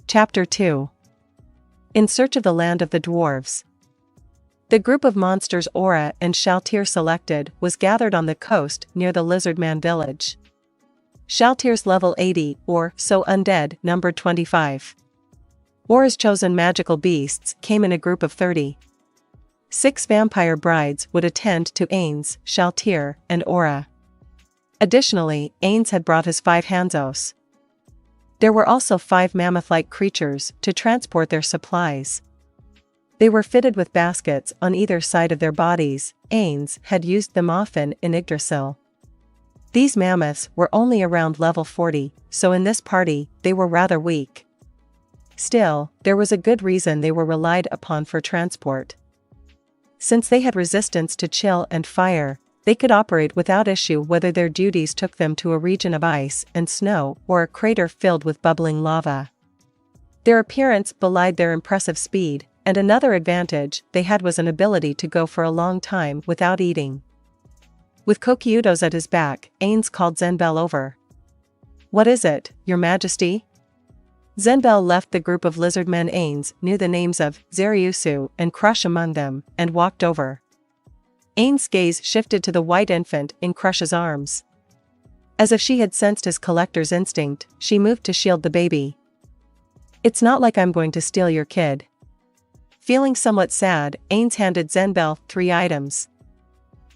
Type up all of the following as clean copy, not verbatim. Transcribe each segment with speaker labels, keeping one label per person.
Speaker 1: Chapter 2. In Search of the Land of the Dwarves. The group of monsters Aura and Shaltir selected was gathered on the coast near the Lizardman village. Shaltir's level 80, or so undead, numbered 25. Aura's chosen magical beasts came in a group of 30. 6 vampire brides would attend to Ainz, Shaltir, and Aura. Additionally, Ainz had brought his 5 Hanzos. There were also 5 mammoth-like creatures to transport their supplies. They were fitted with baskets on either side of their bodies. Ainz had used them often in Yggdrasil. These mammoths were only around level 40, so in this party, they were rather weak. Still, there was a good reason they were relied upon for transport. Since they had resistance to chill and fire, they could operate without issue whether their duties took them to a region of ice and snow or a crater filled with bubbling lava. Their appearance belied their impressive speed, and another advantage they had was an ability to go for a long time without eating. With Kokyudos at his back, Ainz called Zenbel over. "What is it, Your Majesty?" Zenbel left the group of lizardmen. Ainz knew the names of Zeriusu and Crush among them, and walked over. Ainz's gaze shifted to the white infant in Crush's arms. As if she had sensed his collector's instinct, she moved to shield the baby. "It's not like I'm going to steal your kid." Feeling somewhat sad, Ainz handed Zenbel 3 items.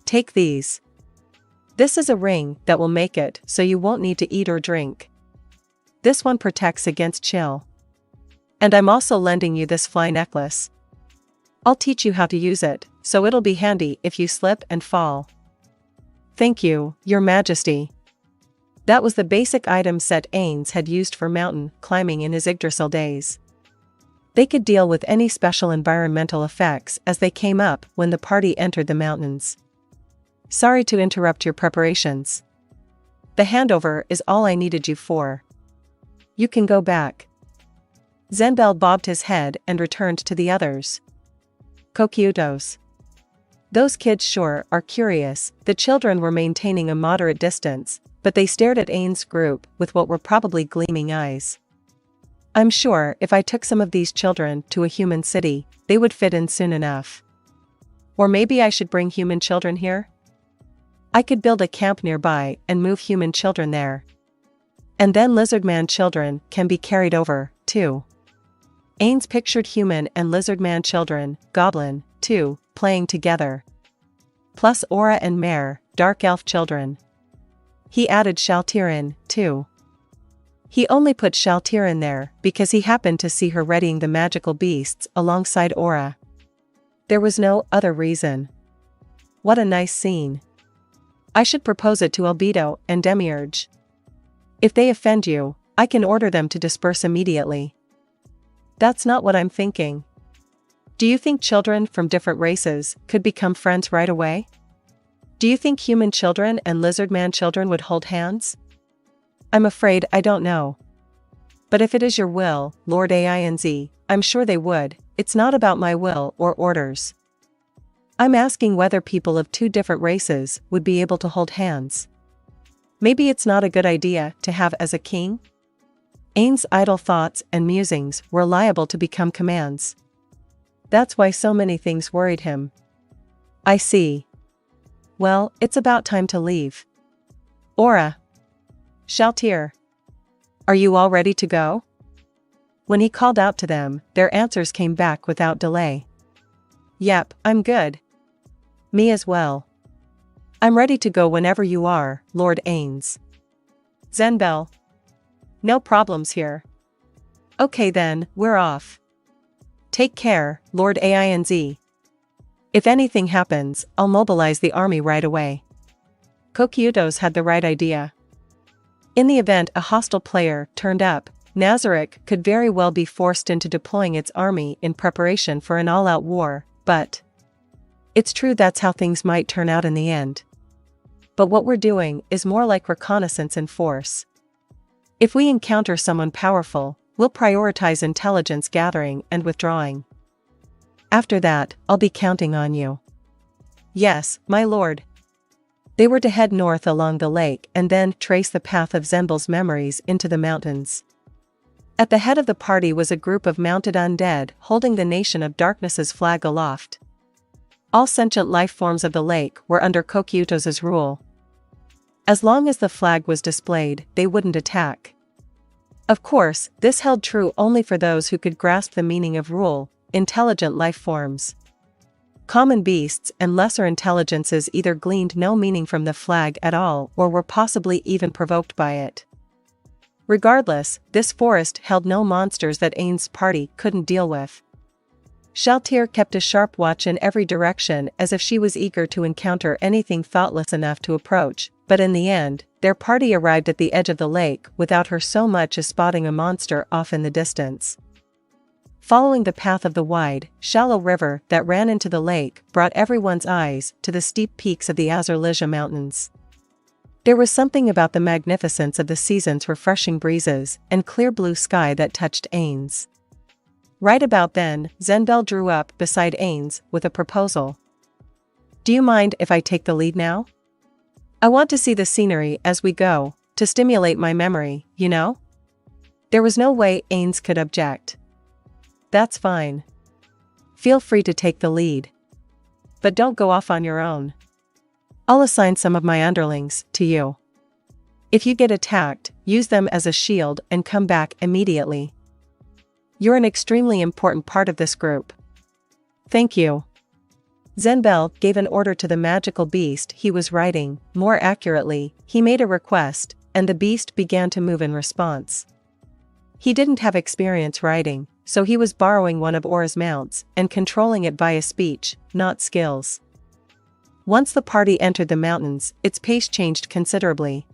Speaker 1: "Take these. This is a ring that will make it so you won't need to eat or drink. This one protects against chill. And I'm also lending you this fly necklace. I'll teach you how to use it, so it'll be handy if you slip and fall." "Thank you, Your Majesty." That was the basic item set Ainz had used for mountain climbing in his Yggdrasil days. They could deal with any special environmental effects as they came up when the party entered the mountains. "Sorry to interrupt your preparations. The handover is all I needed you for. You can go back." Zenbel bobbed his head and returned to the others. "Kokyudos. Those kids sure are curious." The children were maintaining a moderate distance, but they stared at Ainz's group with what were probably gleaming eyes. "I'm sure if I took some of these children to a human city, they would fit in soon enough. Or maybe I should bring human children here? I could build a camp nearby and move human children there. And then lizardman children can be carried over, too." Ainz pictured human and lizardman children, goblin, too, playing together. Plus Aura and Mare, dark elf children. He added Shaltir in, too. He only put Shaltir in there because he happened to see her readying the magical beasts alongside Aura. There was no other reason. What a nice scene. I should propose it to Albedo and Demiurge. If they offend you, I can order them to disperse immediately. That's not what I'm thinking. Do you think children from different races could become friends right away? Do you think human children and lizardman children would hold hands? I'm afraid I don't know. But if it is your will, Lord Ainz, I'm sure they would. It's not about my will or orders. I'm asking whether people of 2 different races would be able to hold hands. Maybe it's not a good idea to have as a king? Ainz's idle thoughts and musings were liable to become commands. That's why so many things worried him. I see. Well, it's about time to leave. Aura. Shaltir. Are you all ready to go? When he called out to them, their answers came back without delay. Yep, I'm good. Me as well. I'm ready to go whenever you are, Lord Ainz. Zenbel. No problems here. Okay then, we're off. Take care, Lord Ainz. If anything happens, I'll mobilize the army right away. Kokyudos had the right idea. In the event a hostile player turned up, Nazarick could very well be forced into deploying its army in preparation for an all-out war, but it's true that's how things might turn out in the end. But what we're doing is more like reconnaissance in force. If we encounter someone powerful, we'll prioritize intelligence gathering and withdrawing. After that, I'll be counting on you. Yes, my lord. They were to head north along the lake and then trace the path of Zenbel's memories into the mountains. At the head of the party was a group of mounted undead holding the Nation of Darkness's flag aloft. All sentient life forms of the lake were under Kokyutos's rule. As long as the flag was displayed, they wouldn't attack. Of course, this held true only for those who could grasp the meaning of rule, intelligent life forms. Common beasts and lesser intelligences either gleaned no meaning from the flag at all or were possibly even provoked by it. Regardless, this forest held no monsters that Ainz's party couldn't deal with. Shaltir kept a sharp watch in every direction as if she was eager to encounter anything thoughtless enough to approach, but in the end, their party arrived at the edge of the lake without her so much as spotting a monster off in the distance. Following the path of the wide, shallow river that ran into the lake brought everyone's eyes to the steep peaks of the Azurlizha Mountains. There was something about the magnificence of the season's refreshing breezes and clear blue sky that touched Ainz. Right about then, Zenbel drew up beside Ainz with a proposal. "Do you mind if I take the lead now? I want to see the scenery as we go, to stimulate my memory, you know?" There was no way Ainz could object. "That's fine. Feel free to take the lead. But don't go off on your own. I'll assign some of my underlings to you. If you get attacked, use them as a shield and come back immediately. You're an extremely important part of this group." "Thank you." Zenbel gave an order to the magical beast he was riding. More accurately, he made a request, and the beast began to move in response. He didn't have experience riding, so he was borrowing one of Aura's mounts and controlling it via speech, not skills. Once the party entered the mountains, its pace changed considerably.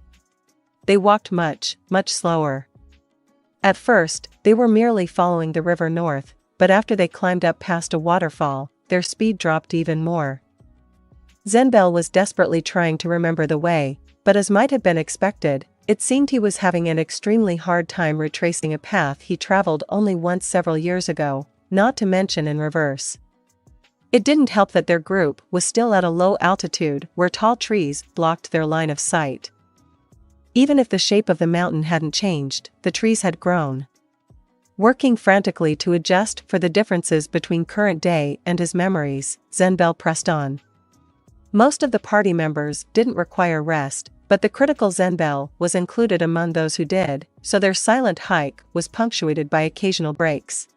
Speaker 1: They walked much slower. At first, they were merely following the river north, but after they climbed up past a waterfall, their speed dropped even more. Zenbel was desperately trying to remember the way, but as might have been expected, it seemed he was having an extremely hard time retracing a path he traveled only once several years ago, not to mention in reverse. It didn't help that their group was still at a low altitude where tall trees blocked their line of sight. Even if the shape of the mountain hadn't changed, the trees had grown. Working frantically to adjust for the differences between current day and his memories, Zenbel pressed on. Most of the party members didn't require rest, but the critical Zenbel was included among those who did, so their silent hike was punctuated by occasional breaks.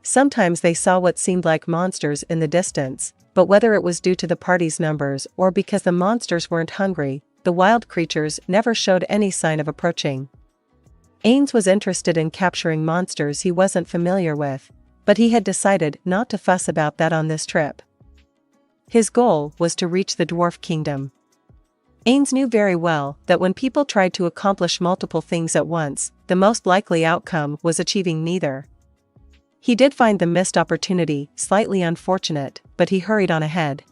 Speaker 1: Sometimes they saw what seemed like monsters in the distance, but whether it was due to the party's numbers or because the monsters weren't hungry, the wild creatures never showed any sign of approaching. Ainz was interested in capturing monsters he wasn't familiar with, but he had decided not to fuss about that on this trip. His goal was to reach the Dwarf Kingdom. Ainz knew very well that when people tried to accomplish multiple things at once, the most likely outcome was achieving neither. He did find the missed opportunity slightly unfortunate, but he hurried on ahead.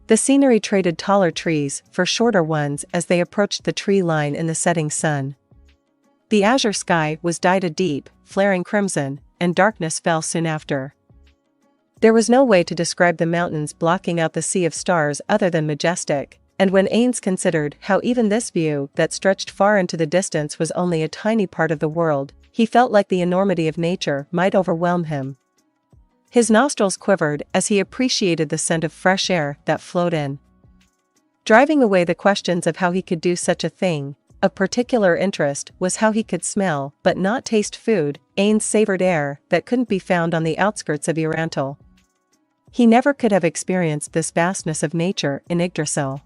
Speaker 1: The scenery traded taller trees for shorter ones as they approached the tree line in the setting sun. The azure sky was dyed a deep, flaring crimson, and darkness fell soon after. There was no way to describe the mountains blocking out the sea of stars other than majestic, and when Ainz considered how even this view that stretched far into the distance was only a tiny part of the world, he felt like the enormity of nature might overwhelm him. His nostrils quivered as he appreciated the scent of fresh air that flowed in. Driving away the questions of how he could do such a thing, of particular interest was how he could smell but not taste food. Ainz savored air that couldn't be found on the outskirts of Yggdrasil. He never could have experienced this vastness of nature in Yggdrasil.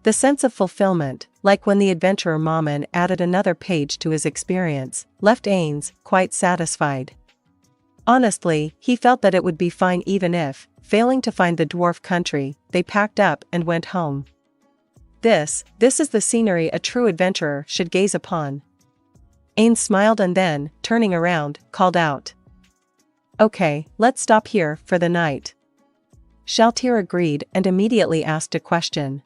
Speaker 1: The sense of fulfillment, like when the adventurer Mammon added another page to his experience, left Ainz quite satisfied. Honestly, he felt that it would be fine even if, failing to find the dwarf country, they packed up and went home. This is the scenery a true adventurer should gaze upon. Ainz smiled and then, turning around, called out. "Okay, let's stop here for the night." Shaltir agreed and immediately asked a question.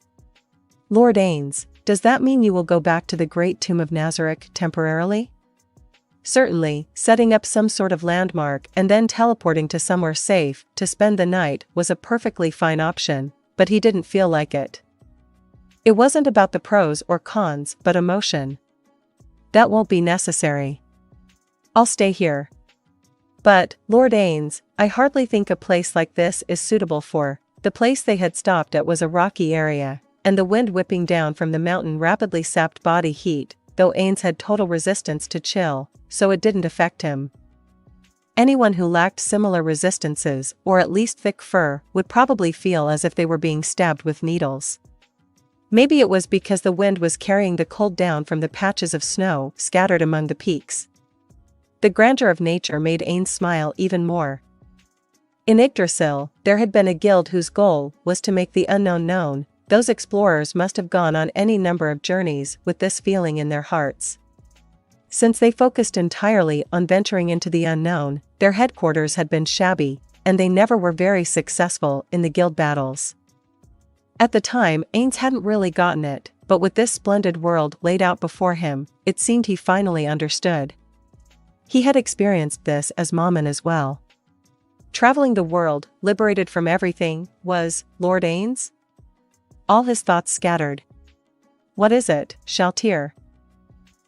Speaker 1: "Lord Ainz, does that mean you will go back to the Great Tomb of Nazarick temporarily?" Certainly, setting up some sort of landmark and then teleporting to somewhere safe to spend the night was a perfectly fine option, but he didn't feel like it. It wasn't about the pros or cons but emotion. "That won't be necessary. I'll stay here. But, Lord Ainz, I hardly think a place like this is suitable for. The place they had stopped at was a rocky area, and the wind whipping down from the mountain rapidly sapped body heat, though Ainz had total resistance to chill, so it didn't affect him. Anyone who lacked similar resistances, or at least thick fur, would probably feel as if they were being stabbed with needles. Maybe it was because the wind was carrying the cold down from the patches of snow scattered among the peaks. The grandeur of nature made Ainz smile even more. In Yggdrasil, there had been a guild whose goal was to make the unknown known. Those explorers must have gone on any number of journeys with this feeling in their hearts. Since they focused entirely on venturing into the unknown, their headquarters had been shabby, and they never were very successful in the guild battles. At the time, Ainz hadn't really gotten it, but with this splendid world laid out before him, it seemed he finally understood. He had experienced this as Mammon as well. Traveling the world, liberated from everything, was Lord Ainz? All his thoughts scattered. What is it, Shaltir?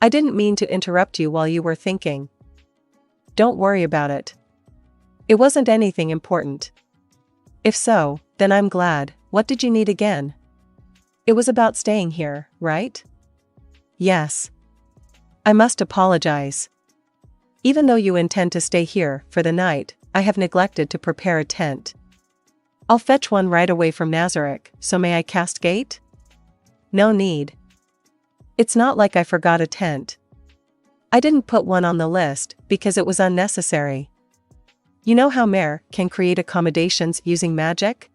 Speaker 1: I didn't mean to interrupt you while you were thinking. Don't worry about it. It wasn't anything important. If so, then I'm glad. What did you need again? It was about staying here, right? Yes. I must apologize. Even though you intend to stay here for the night, I have neglected to prepare a tent. I'll fetch one right away from Nazareth, so may I cast gate? No need. It's not like I forgot a tent. I didn't put one on the list because it was unnecessary. You know how Mare can create accommodations using magic?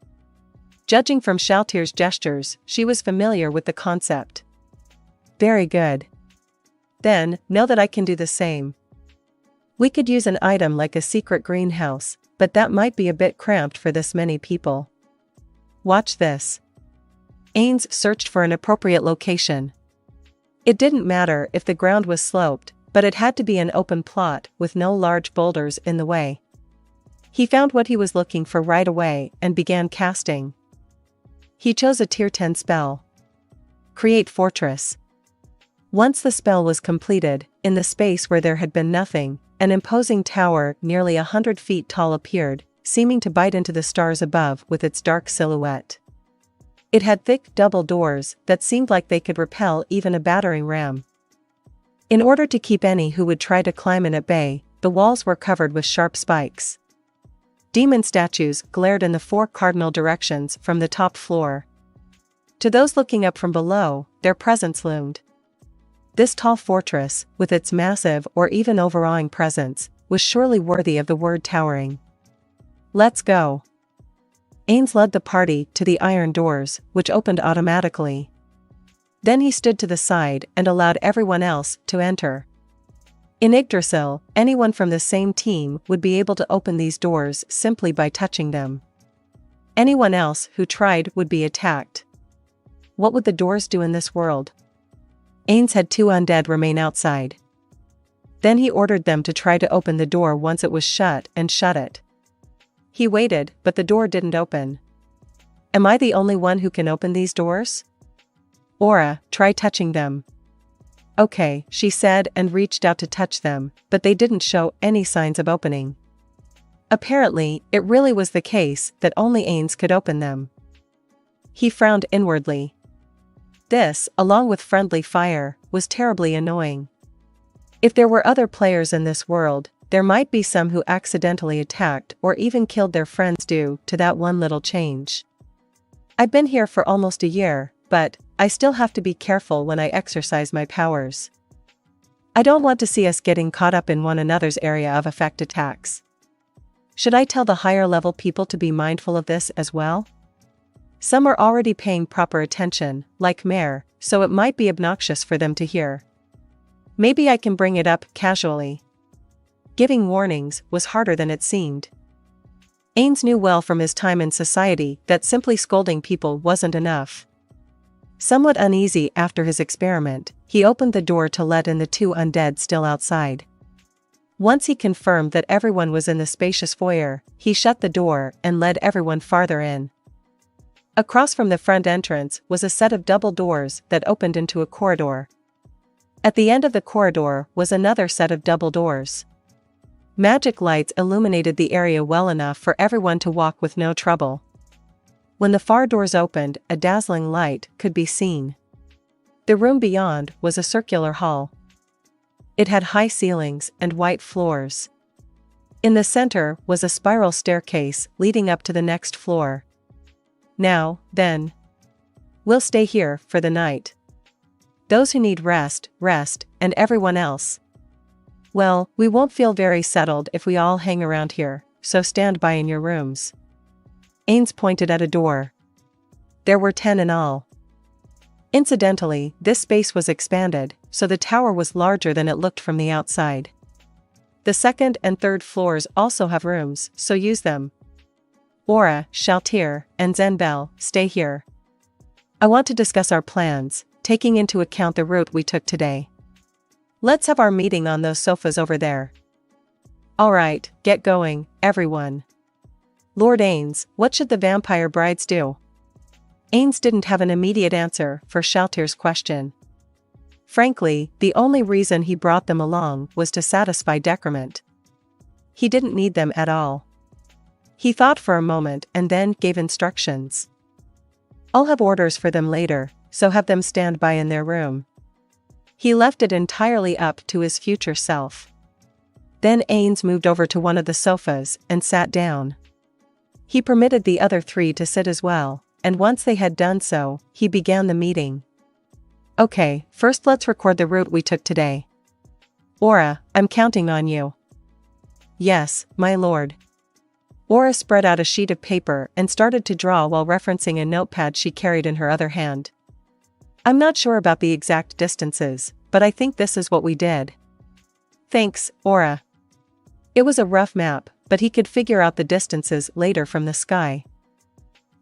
Speaker 1: Judging from Shaltir's gestures, she was familiar with the concept. Very good. Then, know that I can do the same. We could use an item like a secret greenhouse, but that might be a bit cramped for this many people. Watch this. Ainz searched for an appropriate location. It didn't matter if the ground was sloped, but it had to be an open plot with no large boulders in the way. He found what he was looking for right away and began casting. He chose a tier 10 spell. Create Fortress. Once the spell was completed, in the space where there had been nothing, an imposing tower nearly 100 feet tall appeared, seeming to bite into the stars above with its dark silhouette. It had thick double doors that seemed like they could repel even a battering ram. In order to keep any who would try to climb in at bay, the walls were covered with sharp spikes. Demon statues glared in the 4 cardinal directions from the top floor. To those looking up from below, their presence loomed. This tall fortress, with its massive or even overawing presence, was surely worthy of the word towering. Let's go. Ainz led the party to the iron doors, which opened automatically. Then he stood to the side and allowed everyone else to enter. In Yggdrasil, anyone from the same team would be able to open these doors simply by touching them. Anyone else who tried would be attacked. What would the doors do in this world? Ainz had 2 undead remain outside. Then he ordered them to try to open the door once it was shut and shut it. He waited, but the door didn't open. Am I the only one who can open these doors? Aura, try touching them. Okay, she said and reached out to touch them, but they didn't show any signs of opening. Apparently, it really was the case that only Ainz could open them. He frowned inwardly. This, along with friendly fire, was terribly annoying. If there were other players in this world, there might be some who accidentally attacked or even killed their friends due to that one little change. I've been here for almost a year, but I still have to be careful when I exercise my powers. I don't want to see us getting caught up in one another's area of effect attacks. Should I tell the higher level people to be mindful of this as well? Some are already paying proper attention, like Mare, so it might be obnoxious for them to hear. Maybe I can bring it up casually. Giving warnings was harder than it seemed. Ainz knew well from his time in society that simply scolding people wasn't enough. Somewhat uneasy after his experiment, he opened the door to let in the 2 undead still outside. Once he confirmed that everyone was in the spacious foyer, he shut the door and led everyone farther in. Across from the front entrance was a set of double doors that opened into a corridor. At the end of the corridor was another set of double doors. Magic lights illuminated the area well enough for everyone to walk with no trouble. When the far doors opened, a dazzling light could be seen. The room beyond was a circular hall. It had high ceilings and white floors. In the center was a spiral staircase leading up to the next floor. Now, then. We'll stay here for the night. Those who need rest, rest, and everyone else. Well, we won't feel very settled if we all hang around here, so stand by in your rooms. Ainz pointed at a door. There were 10 in all. Incidentally, this space was expanded, so the tower was larger than it looked from the outside. The second and third floors also have rooms, so use them. Aura, Shaltir, and Zenbel, stay here. I want to discuss our plans, taking into account the route we took today. Let's have our meeting on those sofas over there. Alright, get going, everyone. Lord Ainz, what should the vampire brides do? Ainz didn't have an immediate answer for Shaltir's question. Frankly, the only reason he brought them along was to satisfy Decrement. He didn't need them at all. He thought for a moment and then gave instructions. I'll have orders for them later, so have them stand by in their room. He left it entirely up to his future self. Then Ainz moved over to one of the sofas and sat down. He permitted the other 3 to sit as well, and once they had done so, he began the meeting. Okay, first let's record the route we took today. Aura, I'm counting on you. Yes, my lord. Aura spread out a sheet of paper and started to draw while referencing a notepad she carried in her other hand. I'm not sure about the exact distances, but I think this is what we did. Thanks, Aura. It was a rough map, but he could figure out the distances later from the sky.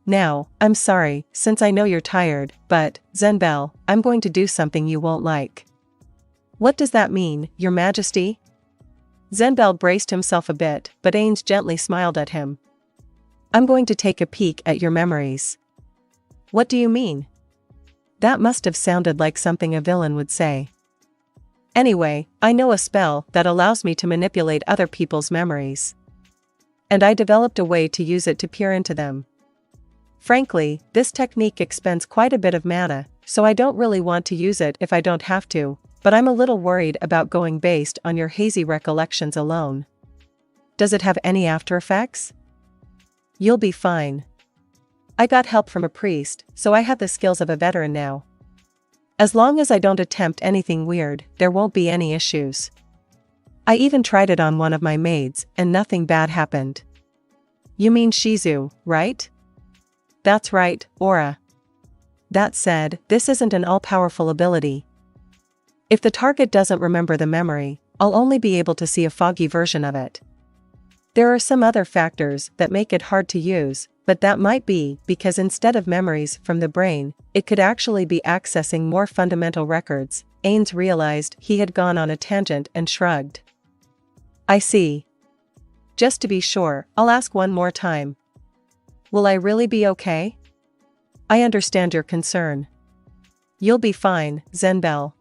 Speaker 1: Now, I'm sorry, since I know you're tired, but, Zenbel, I'm going to do something you won't like. What does that mean, Your Majesty? Zenbel braced himself a bit, but Ainz gently smiled at him. I'm going to take a peek at your memories. What do you mean? That must have sounded like something a villain would say. Anyway, I know a spell that allows me to manipulate other people's memories. And I developed a way to use it to peer into them. Frankly, this technique expends quite a bit of mana, so I don't really want to use it if I don't have to, but I'm a little worried about going based on your hazy recollections alone. Does it have any after effects? You'll be fine. I got help from a priest, so I have the skills of a veteran now. As long as I don't attempt anything weird, there won't be any issues. I even tried it on one of my maids, and nothing bad happened. You mean Shizu, right? That's right, Aura. That said, this isn't an all-powerful ability. If the target doesn't remember the memory, I'll only be able to see a foggy version of it. There are some other factors that make it hard to use, but that might be because instead of memories from the brain, it could actually be accessing more fundamental records. Ainz realized he had gone on a tangent and shrugged. I see. Just to be sure, I'll ask one more time. Will I really be okay? I understand your concern. You'll be fine, Zenbel.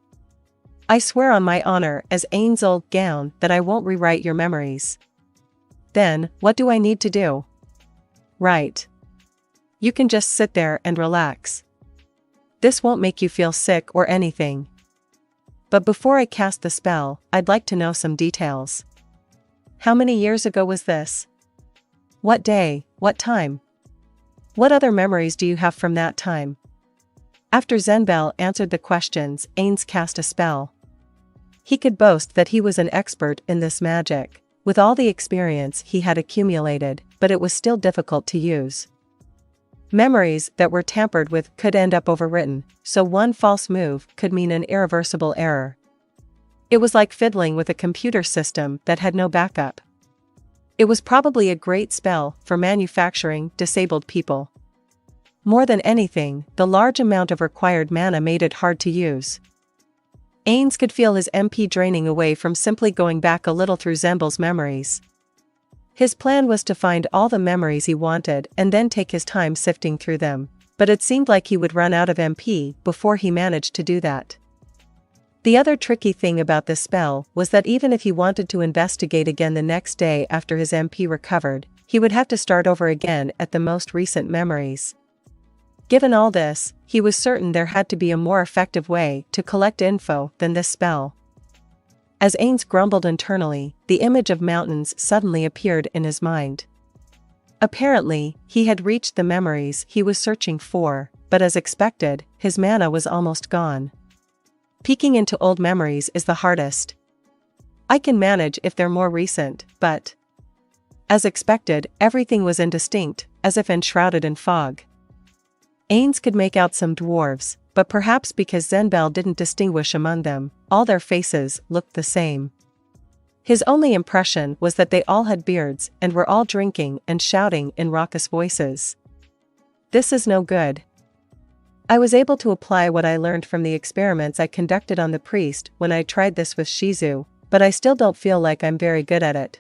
Speaker 1: I swear on my honor as Ainz Ooal Gown that I won't rewrite your memories. Then, what do I need to do? Right. You can just sit there and relax. This won't make you feel sick or anything. But before I cast the spell, I'd like to know some details. How many years ago was this? What day, what time? What other memories do you have from that time? After Zenbel answered the questions, Ainz cast a spell. He could boast that he was an expert in this magic, with all the experience he had accumulated, but it was still difficult to use. Memories that were tampered with could end up overwritten, so one false move could mean an irreversible error. It was like fiddling with a computer system that had no backup. It was probably a great spell for manufacturing disabled people. More than anything, the large amount of required mana made it hard to use. Ainz could feel his MP draining away from simply going back a little through Zenbel's memories. His plan was to find all the memories he wanted and then take his time sifting through them, but it seemed like he would run out of MP before he managed to do that. The other tricky thing about this spell was that even if he wanted to investigate again the next day after his MP recovered, he would have to start over again at the most recent memories. Given all this, he was certain there had to be a more effective way to collect info than this spell. As Ainz grumbled internally, the image of mountains suddenly appeared in his mind. Apparently, he had reached the memories he was searching for, but as expected, his mana was almost gone. Peeking into old memories is the hardest. I can manage if they're more recent, but... As expected, everything was indistinct, as if enshrouded in fog. Ainz could make out some dwarves, but perhaps because Zenbel didn't distinguish among them, all their faces looked the same. His only impression was that they all had beards and were all drinking and shouting in raucous voices. This is no good. I was able to apply what I learned from the experiments I conducted on the priest when I tried this with Shizu, but I still don't feel like I'm very good at it.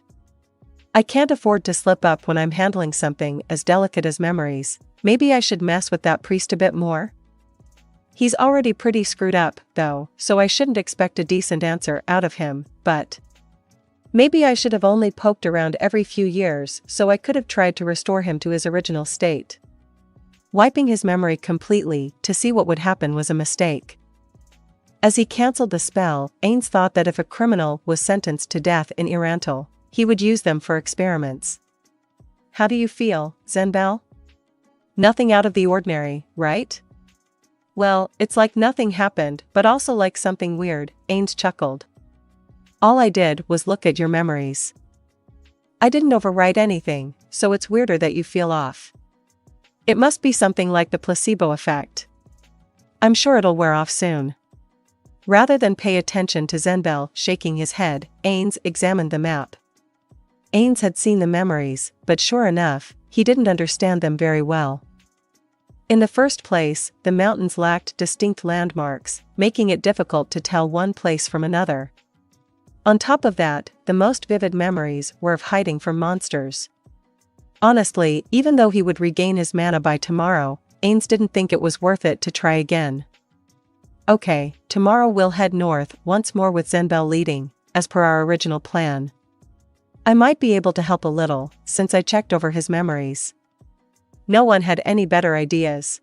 Speaker 1: I can't afford to slip up when I'm handling something as delicate as memories. Maybe I should mess with that priest a bit more? He's already pretty screwed up, though, so I shouldn't expect a decent answer out of him, but... Maybe I should have only poked around every few years so I could have tried to restore him to his original state. Wiping his memory completely to see what would happen was a mistake. As he cancelled the spell, Ainz thought that if a criminal was sentenced to death in Irantal, he would use them for experiments. How do you feel, Zenbel? Nothing out of the ordinary, right? Well, it's like nothing happened, but also like something weird, Ainz chuckled. All I did was look at your memories. I didn't overwrite anything, so it's weirder that you feel off. It must be something like the placebo effect. I'm sure it'll wear off soon. Rather than pay attention to Zenbel shaking his head, Ainz examined the map. Ainz had seen the memories, but sure enough, he didn't understand them very well. In the first place, the mountains lacked distinct landmarks, making it difficult to tell one place from another. On top of that, the most vivid memories were of hiding from monsters. Honestly, even though he would regain his mana by tomorrow, Ainz didn't think it was worth it to try again. Okay, tomorrow we'll head north once more with Zenbel leading, as per our original plan. I might be able to help a little, since I checked over his memories. No one had any better ideas.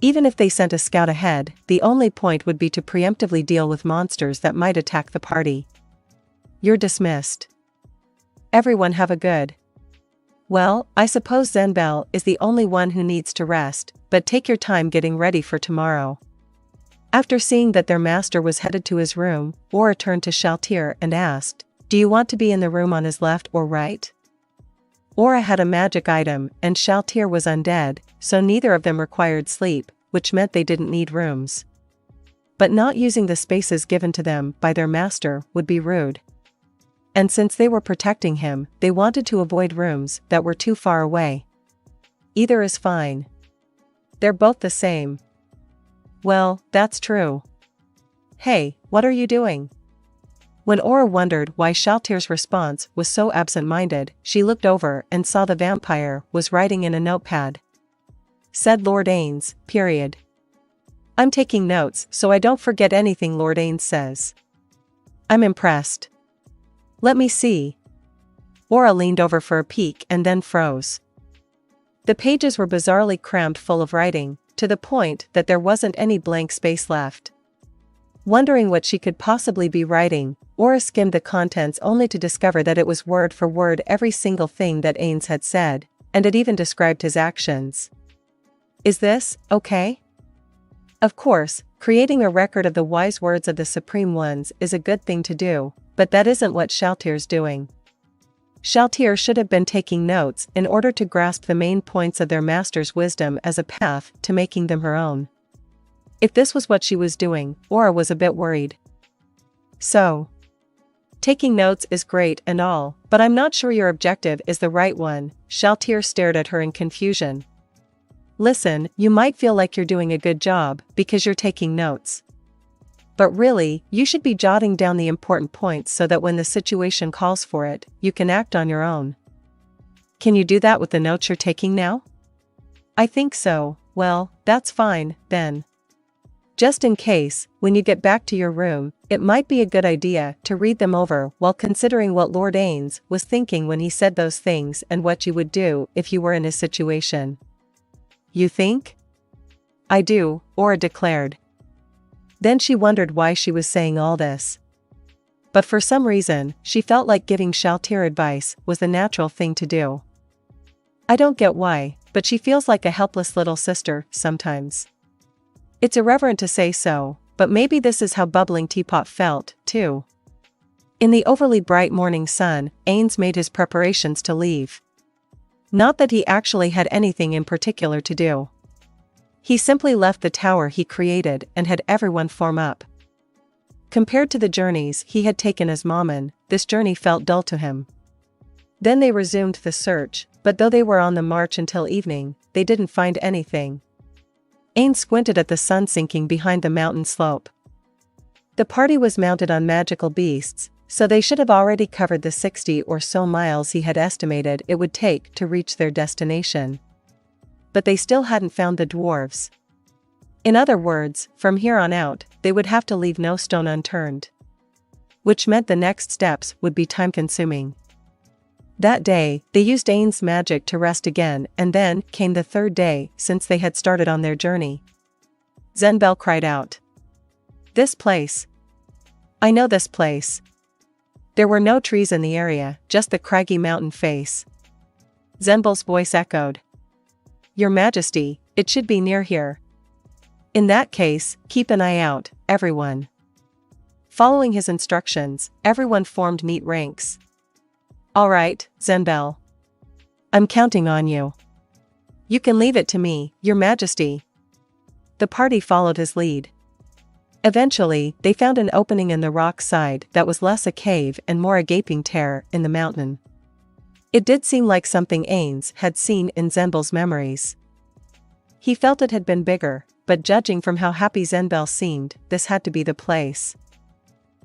Speaker 1: Even if they sent a scout ahead, the only point would be to preemptively deal with monsters that might attack the party. You're dismissed. Everyone have a good. Well, I suppose Zenbel is the only one who needs to rest, but take your time getting ready for tomorrow. After seeing that their master was headed to his room, Aura turned to Shaltir and asked, "Do you want to be in the room on his left or right?" Aura had a magic item and Shaltir was undead, so neither of them required sleep, which meant they didn't need rooms. But not using the spaces given to them by their master would be rude. And since they were protecting him, they wanted to avoid rooms that were too far away. Either is fine. They're both the same. Well, that's true. Hey, what are you doing? When Aura wondered why Shaltir's response was so absent-minded, she looked over and saw the vampire was writing in a notepad. Said Lord Ainz, period. I'm taking notes so I don't forget anything Lord Ainz says. I'm impressed. Let me see. Aura leaned over for a peek and then froze. The pages were bizarrely crammed full of writing, to the point that there wasn't any blank space left. Wondering what she could possibly be writing, Aura skimmed the contents only to discover that it was word for word every single thing that Ainz had said, and it even described his actions. Is this okay? Of course, creating a record of the wise words of the Supreme Ones is a good thing to do, but that isn't what Shaltir's doing. Shaltir should have been taking notes in order to grasp the main points of their master's wisdom as a path to making them her own. If this was what she was doing, Aura was a bit worried. So, taking notes is great and all, but I'm not sure your objective is the right one. Shaltir stared at her in confusion. Listen, you might feel like you're doing a good job because you're taking notes. But really, you should be jotting down the important points so that when the situation calls for it, you can act on your own. Can you do that with the notes you're taking now? I think so. Well, that's fine, then. Just in case, when you get back to your room, it might be a good idea to read them over while considering what Lord Ainz was thinking when he said those things and what you would do if you were in his situation. You think? I do, Aura declared. Then she wondered why she was saying all this. But for some reason, she felt like giving Shaltir advice was the natural thing to do. I don't get why, but she feels like a helpless little sister sometimes. It's irreverent to say so, but maybe this is how Bubbling Teapot felt, too. In the overly bright morning sun, Ainz made his preparations to leave. Not that he actually had anything in particular to do. He simply left the tower he created and had everyone form up. Compared to the journeys he had taken as Mammon, this journey felt dull to him. Then they resumed the search, but though they were on the march until evening, they didn't find anything. Ainz squinted at the sun sinking behind the mountain slope. The party was mounted on magical beasts, so they should have already covered the 60 or so miles he had estimated it would take to reach their destination. But they still hadn't found the dwarves. In other words, from here on out, they would have to leave no stone unturned. Which meant the next steps would be time-consuming. That day, they used Ainz's magic to rest again, and then came the third day since they had started on their journey. Zenbel cried out. This place. I know this place. There were no trees in the area, just the craggy mountain face. Zenbel's voice echoed. Your Majesty, it should be near here. In that case, keep an eye out, everyone. Following his instructions, everyone formed neat ranks. All right, Zenbel. I'm counting on you. You can leave it to me, Your Majesty. The party followed his lead. Eventually, they found an opening in the rock side that was less a cave and more a gaping tear in the mountain. It did seem like something Ainz had seen in Zenbel's memories. He felt it had been bigger, but judging from how happy Zenbel seemed, this had to be the place.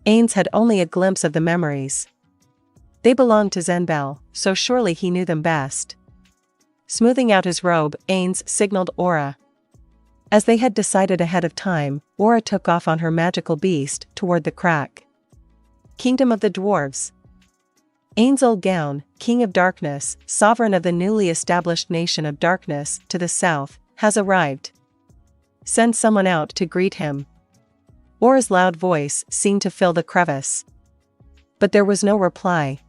Speaker 1: Ainz had only a glimpse of the memories. They belonged to Zenbel, so surely he knew them best. Smoothing out his robe, Ainz signaled Aura. As they had decided ahead of time, Aura took off on her magical beast toward the crack. Kingdom of the Dwarves. Ainz Ooal Gown, King of Darkness, sovereign of the newly established nation of Darkness to the south, has arrived. Send someone out to greet him. Aura's loud voice seemed to fill the crevice. But there was no reply.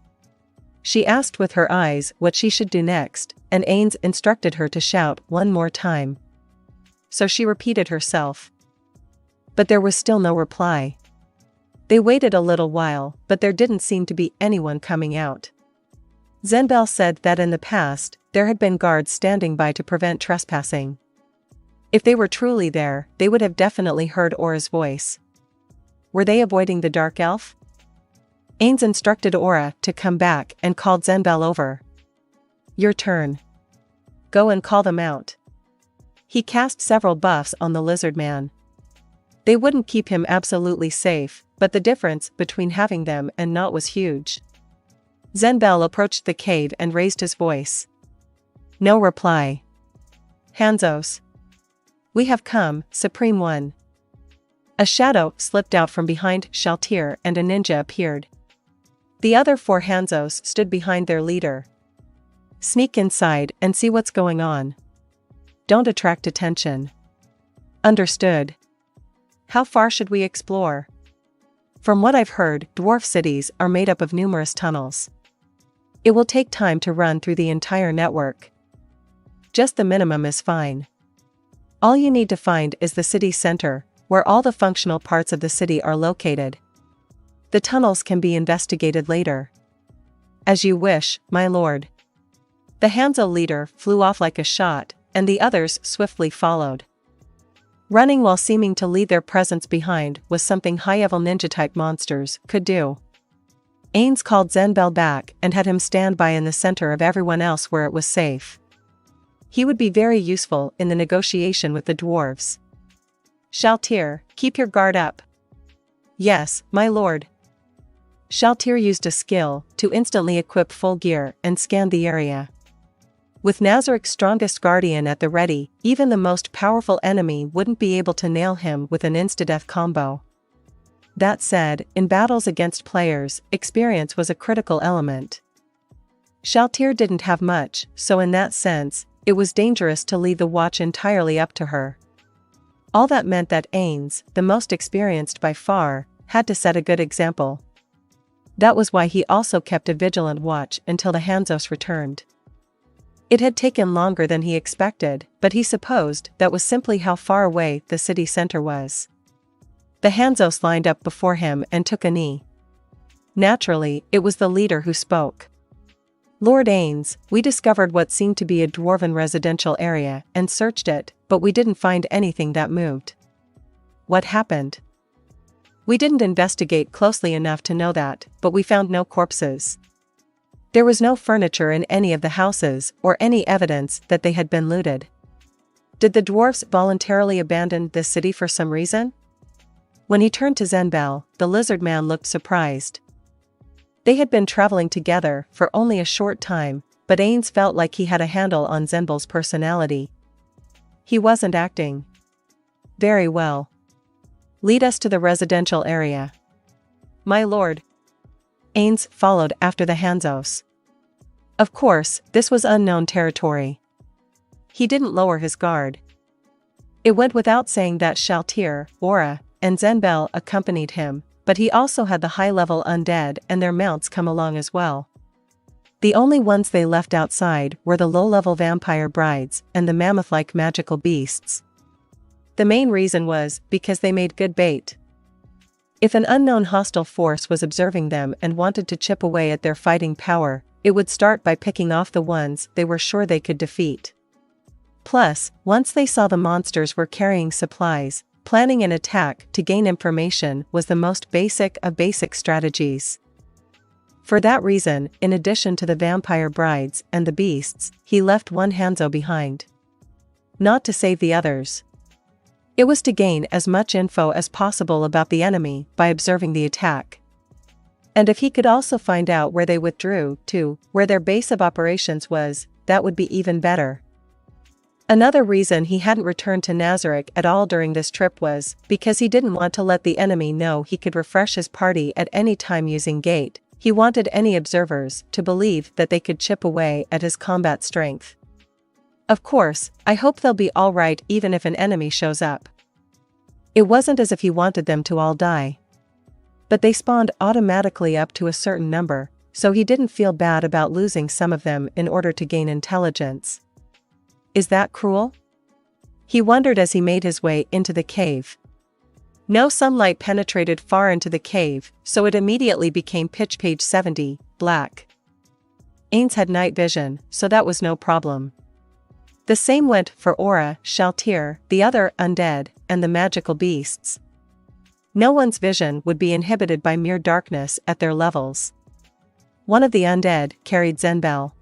Speaker 1: She asked with her eyes what she should do next, and Ainz instructed her to shout one more time. So she repeated herself. But there was still no reply. They waited a little while, but there didn't seem to be anyone coming out. Zenbel said that in the past, there had been guards standing by to prevent trespassing. If they were truly there, they would have definitely heard Aura's voice. Were they avoiding the dark elf? Ainz instructed Aura to come back and called Zenbel over. Your turn. Go and call them out. He cast several buffs on the lizard man. They wouldn't keep him absolutely safe, but the difference between having them and not was huge. Zenbel approached the cave and raised his voice. No reply. Hanzos. We have come, Supreme One. A shadow slipped out from behind Shaltir and a ninja appeared. The other 4 Hanzos stood behind their leader. Sneak inside and see what's going on. Don't attract attention. Understood. How far should we explore? From what I've heard, dwarf cities are made up of numerous tunnels. It will take time to run through the entire network. Just the minimum is fine. All you need to find is the city center, where all the functional parts of the city are located. The tunnels can be investigated later. As you wish, my lord. The Hanzo leader flew off like a shot, and the others swiftly followed. Running while seeming to leave their presence behind was something high-level ninja-type monsters could do. Ainz called Zenbel back and had him stand by in the center of everyone else where it was safe. He would be very useful in the negotiation with the dwarves. Shaltir, keep your guard up. Yes, my lord. Shaltir used a skill to instantly equip full gear and scan the area. With Nazarik's strongest guardian at the ready, even the most powerful enemy wouldn't be able to nail him with an insta-death combo. That said, in battles against players, experience was a critical element. Shaltir didn't have much, so in that sense, it was dangerous to leave the watch entirely up to her. All that meant that Ainz, the most experienced by far, had to set a good example. That was why he also kept a vigilant watch until the Hanzos returned. It had taken longer than he expected, but he supposed that was simply how far away the city center was. The Hanzos lined up before him and took a knee. Naturally, it was the leader who spoke. "Lord Ainz, we discovered what seemed to be a dwarven residential area and searched it, but we didn't find anything that moved." "What happened?" "We didn't investigate closely enough to know that, but we found no corpses. There was no furniture in any of the houses or any evidence that they had been looted." "Did the dwarves voluntarily abandon this city for some reason?" When he turned to Zenbel, the lizard man looked surprised. They had been traveling together for only a short time, but Ainz felt like he had a handle on Zenbel's personality. He wasn't acting. "Very well. Lead us to the residential area." "My lord." Ainz followed after the Hanzos. Of course, this was unknown territory. He didn't lower his guard. It went without saying that Shaltir, Aura, and Zenbel accompanied him, but he also had the high-level undead and their mounts come along as well. The only ones they left outside were the low-level vampire brides and the mammoth-like magical beasts. The main reason was because they made good bait. If an unknown hostile force was observing them and wanted to chip away at their fighting power, it would start by picking off the ones they were sure they could defeat. Plus, once they saw the monsters were carrying supplies, planning an attack to gain information was the most basic of basic strategies. For that reason, in addition to the vampire brides and the beasts, he left one Hanzo behind. Not to save the others. It was to gain as much info as possible about the enemy by observing the attack. And if he could also find out where they withdrew to, where their base of operations was, that would be even better. Another reason he hadn't returned to Nazarik at all during this trip was because he didn't want to let the enemy know he could refresh his party at any time using Gate. He wanted any observers to believe that they could chip away at his combat strength. "Of course, I hope they'll be all right even if an enemy shows up." It wasn't as if he wanted them to all die. But they spawned automatically up to a certain number, so he didn't feel bad about losing some of them in order to gain intelligence. Is that cruel? He wondered as he made his way into the cave. No sunlight penetrated far into the cave, so it immediately became pitch page 70, black. Ainz had night vision, so that was no problem. The same went for Aura, Shaltir, the other undead, and the magical beasts. No one's vision would be inhibited by mere darkness at their levels. One of the undead carried Zenbel.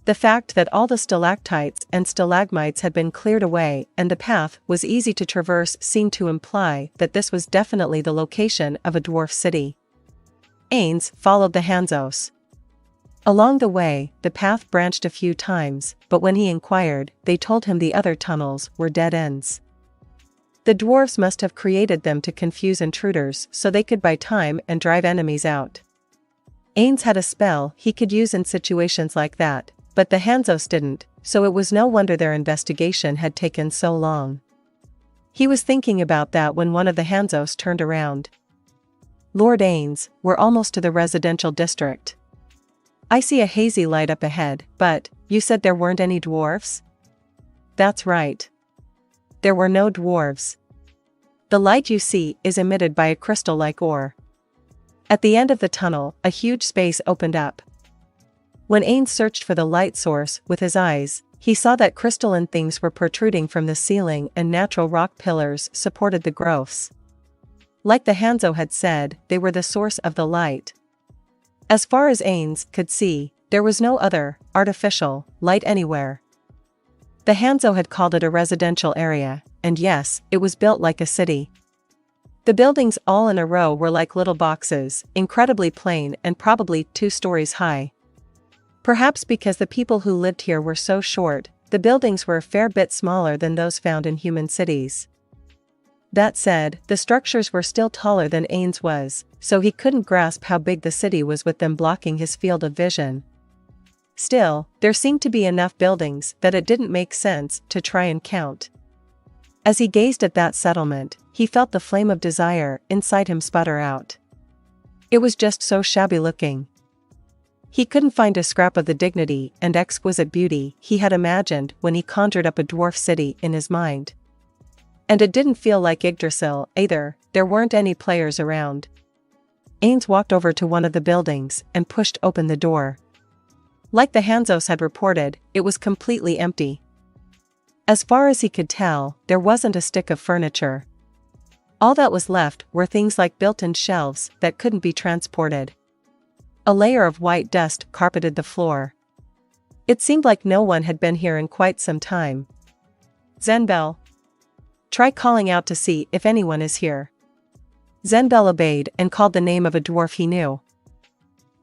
Speaker 1: The fact that all the stalactites and stalagmites had been cleared away and the path was easy to traverse seemed to imply that this was definitely the location of a dwarf city. Ainz followed the Hanzos. Along the way, the path branched a few times, but when he inquired, they told him the other tunnels were dead ends. The dwarves must have created them to confuse intruders so they could buy time and drive enemies out. Ainz had a spell he could use in situations like that, but the Hanzos didn't, so it was no wonder their investigation had taken so long. He was thinking about that when one of the Hanzos turned around. "Lord Ainz, we're almost to the residential district. I see a hazy light up ahead, but, you said there weren't any dwarves?" "That's right. There were no dwarves. The light you see is emitted by a crystal-like ore." At the end of the tunnel, a huge space opened up. When Ainz searched for the light source with his eyes, he saw that crystalline things were protruding from the ceiling and natural rock pillars supported the growths. Like the Hanzo had said, they were the source of the light. As far as Ainz could see, there was no other, artificial, light anywhere. The Hanzo had called it a residential area, and yes, it was built like a city. The buildings all in a row were like little boxes, incredibly plain and probably 2 stories high. Perhaps because the people who lived here were so short, the buildings were a fair bit smaller than those found in human cities. That said, the structures were still taller than Ainz was, so he couldn't grasp how big the city was with them blocking his field of vision. Still, there seemed to be enough buildings that it didn't make sense to try and count. As he gazed at that settlement, he felt the flame of desire inside him sputter out. It was just so shabby looking. He couldn't find a scrap of the dignity and exquisite beauty he had imagined when he conjured up a dwarf city in his mind. And it didn't feel like Yggdrasil either. There weren't any players around. Ainz walked over to one of the buildings and pushed open the door. Like the Hanzos had reported, it was completely empty. As far as he could tell, there wasn't a stick of furniture. All that was left were things like built-in shelves that couldn't be transported. A layer of white dust carpeted the floor. It seemed like no one had been here in quite some time. Zenbel. Try calling out to see if anyone is here. Zenbel obeyed and called the name of a dwarf he knew.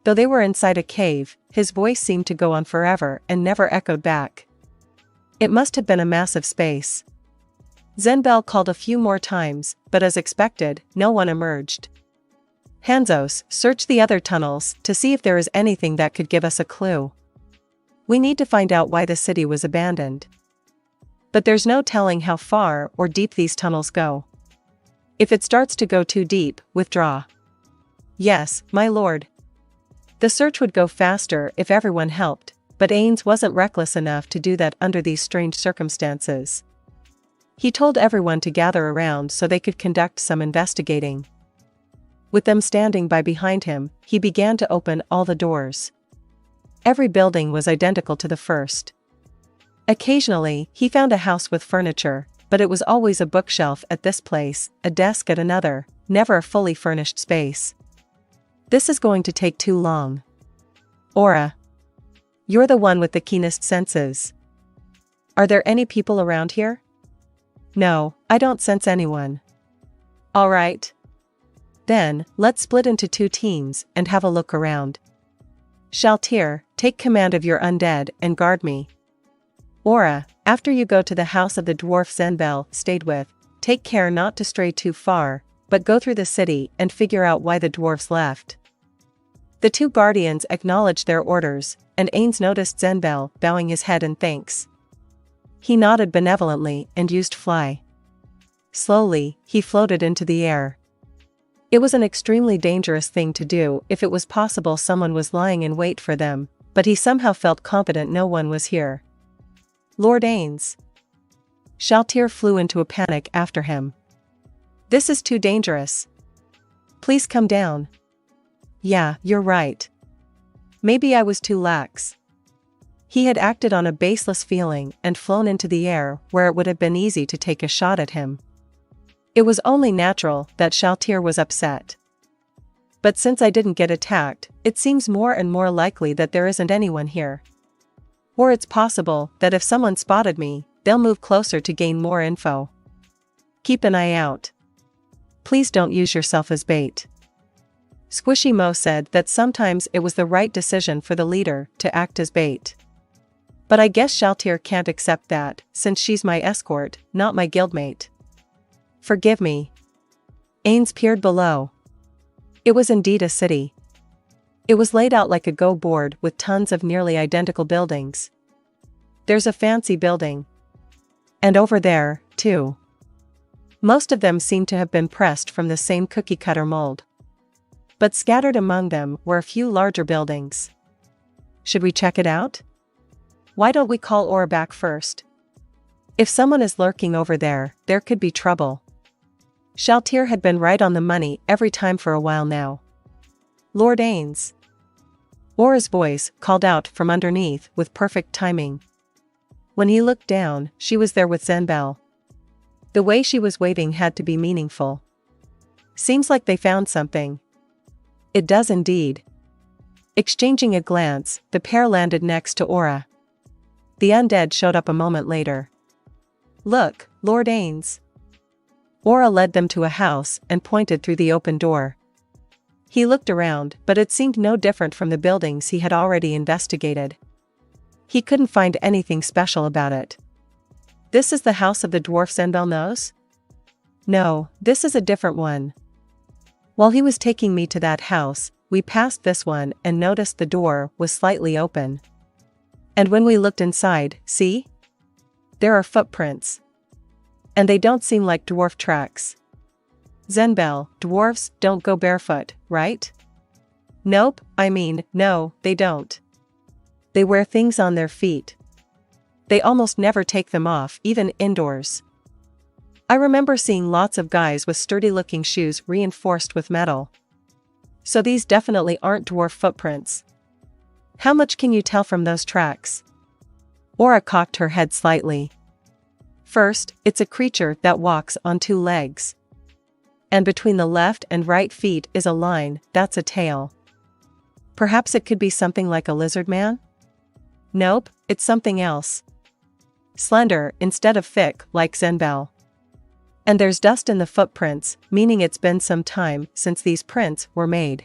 Speaker 1: Though they were inside a cave, his voice seemed to go on forever and never echoed back. It must have been a massive space. Zenbel called a few more times, but as expected, no one emerged. Hanzos, search the other tunnels to see if there is anything that could give us a clue. We need to find out why the city was abandoned. But there's no telling how far or deep these tunnels go. If it starts to go too deep, withdraw. Yes, my lord. The search would go faster if everyone helped, but Ainz wasn't reckless enough to do that under these strange circumstances. He told everyone to gather around so they could conduct some investigating. With them standing by behind him, he began to open all the doors. Every building was identical to the first. Occasionally, he found a house with furniture, but it was always a bookshelf at this place, a desk at another, never a fully furnished space. This is going to take too long. Aura. You're the one with the keenest senses. Are there any people around here? No, I don't sense anyone. All right. Then, let's split into 2 teams and have a look around. Shaltir, take command of your undead and guard me. Aura, after you go to the house of the dwarf Zenbel stayed with, take care not to stray too far, but go through the city and figure out why the dwarves left. The 2 guardians acknowledged their orders, and Ainz noticed Zenbel bowing his head in thanks. He nodded benevolently and used fly. Slowly, he floated into the air. It was an extremely dangerous thing to do if it was possible someone was lying in wait for them, but he somehow felt confident no one was here. Lord Ainz. Shaltir flew into a panic after him. This is too dangerous. Please come down. Yeah, you're right. Maybe I was too lax. He had acted on a baseless feeling and flown into the air where it would have been easy to take a shot at him. It was only natural that Shaltir was upset. But since I didn't get attacked, it seems more and more likely that there isn't anyone here. Or it's possible that if someone spotted me, they'll move closer to gain more info. Keep an eye out. Please don't use yourself as bait. Squishy Mo said that sometimes it was the right decision for the leader to act as bait. But I guess Shaltir can't accept that, since she's my escort, not my guildmate. Forgive me. Ainz peered below. It was indeed a city. It was laid out like a go board with tons of nearly identical buildings. There's a fancy building. And over there, too. Most of them seemed to have been pressed from the same cookie-cutter mold. But scattered among them were a few larger buildings. Should we check it out? Why don't we call Aura back first? If someone is lurking over there, there could be trouble. Shaltir had been right on the money every time for a while now. Lord Ainz. Aura's voice called out from underneath with perfect timing. When he looked down, she was there with Zenbel. The way she was waving had to be meaningful. Seems like they found something. It does indeed. Exchanging a glance, the pair landed next to Aura. The undead showed up a moment later. Look, Lord Ainz. Aura led them to a house and pointed through the open door. He looked around, but it seemed no different from the buildings he had already investigated. He couldn't find anything special about it. This is the house of the dwarf Zenbel knows? No, this is a different one. While he was taking me to that house, we passed this one and noticed the door was slightly open. And when we looked inside, see? There are footprints. And they don't seem like dwarf tracks. Zenbel, dwarves don't go barefoot, right? Nope, no, they don't. They wear things on their feet. They almost never take them off, even indoors. I remember seeing lots of guys with sturdy-looking shoes reinforced with metal. So these definitely aren't dwarf footprints. How much can you tell from those tracks? Aura cocked her head slightly. First, it's a creature that walks on 2 legs. And between the left and right feet is a line, that's a tail. Perhaps it could be something like a lizard man? Nope, it's something else. Slender instead of thick, like Zenbel. And there's dust in the footprints, meaning it's been some time since these prints were made.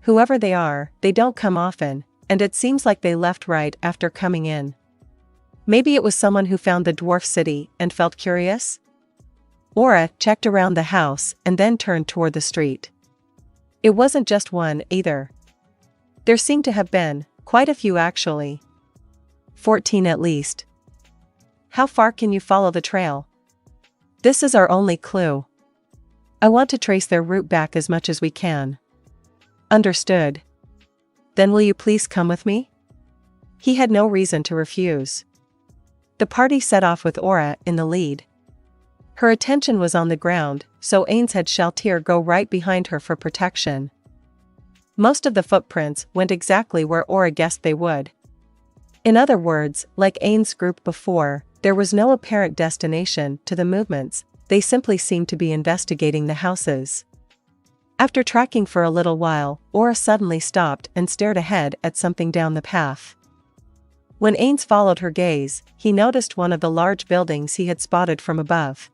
Speaker 1: Whoever they are, they don't come often, and it seems like they left right after coming in. Maybe it was someone who found the dwarf city and felt curious? Aura checked around the house and then turned toward the street. It wasn't just one, either. There seemed to have been quite a few actually. 14 at least. How far can you follow the trail? This is our only clue. I want to trace their route back as much as we can. Understood. Then will you please come with me? He had no reason to refuse. The party set off with Aura in the lead. Her attention was on the ground, so Ainz had Shaltir go right behind her for protection. Most of the footprints went exactly where Aura guessed they would. In other words, like Ainz's group before, there was no apparent destination to the movements, they simply seemed to be investigating the houses. After tracking for a little while, Aura suddenly stopped and stared ahead at something down the path. When Ainz followed her gaze, he noticed one of the large buildings he had spotted from above.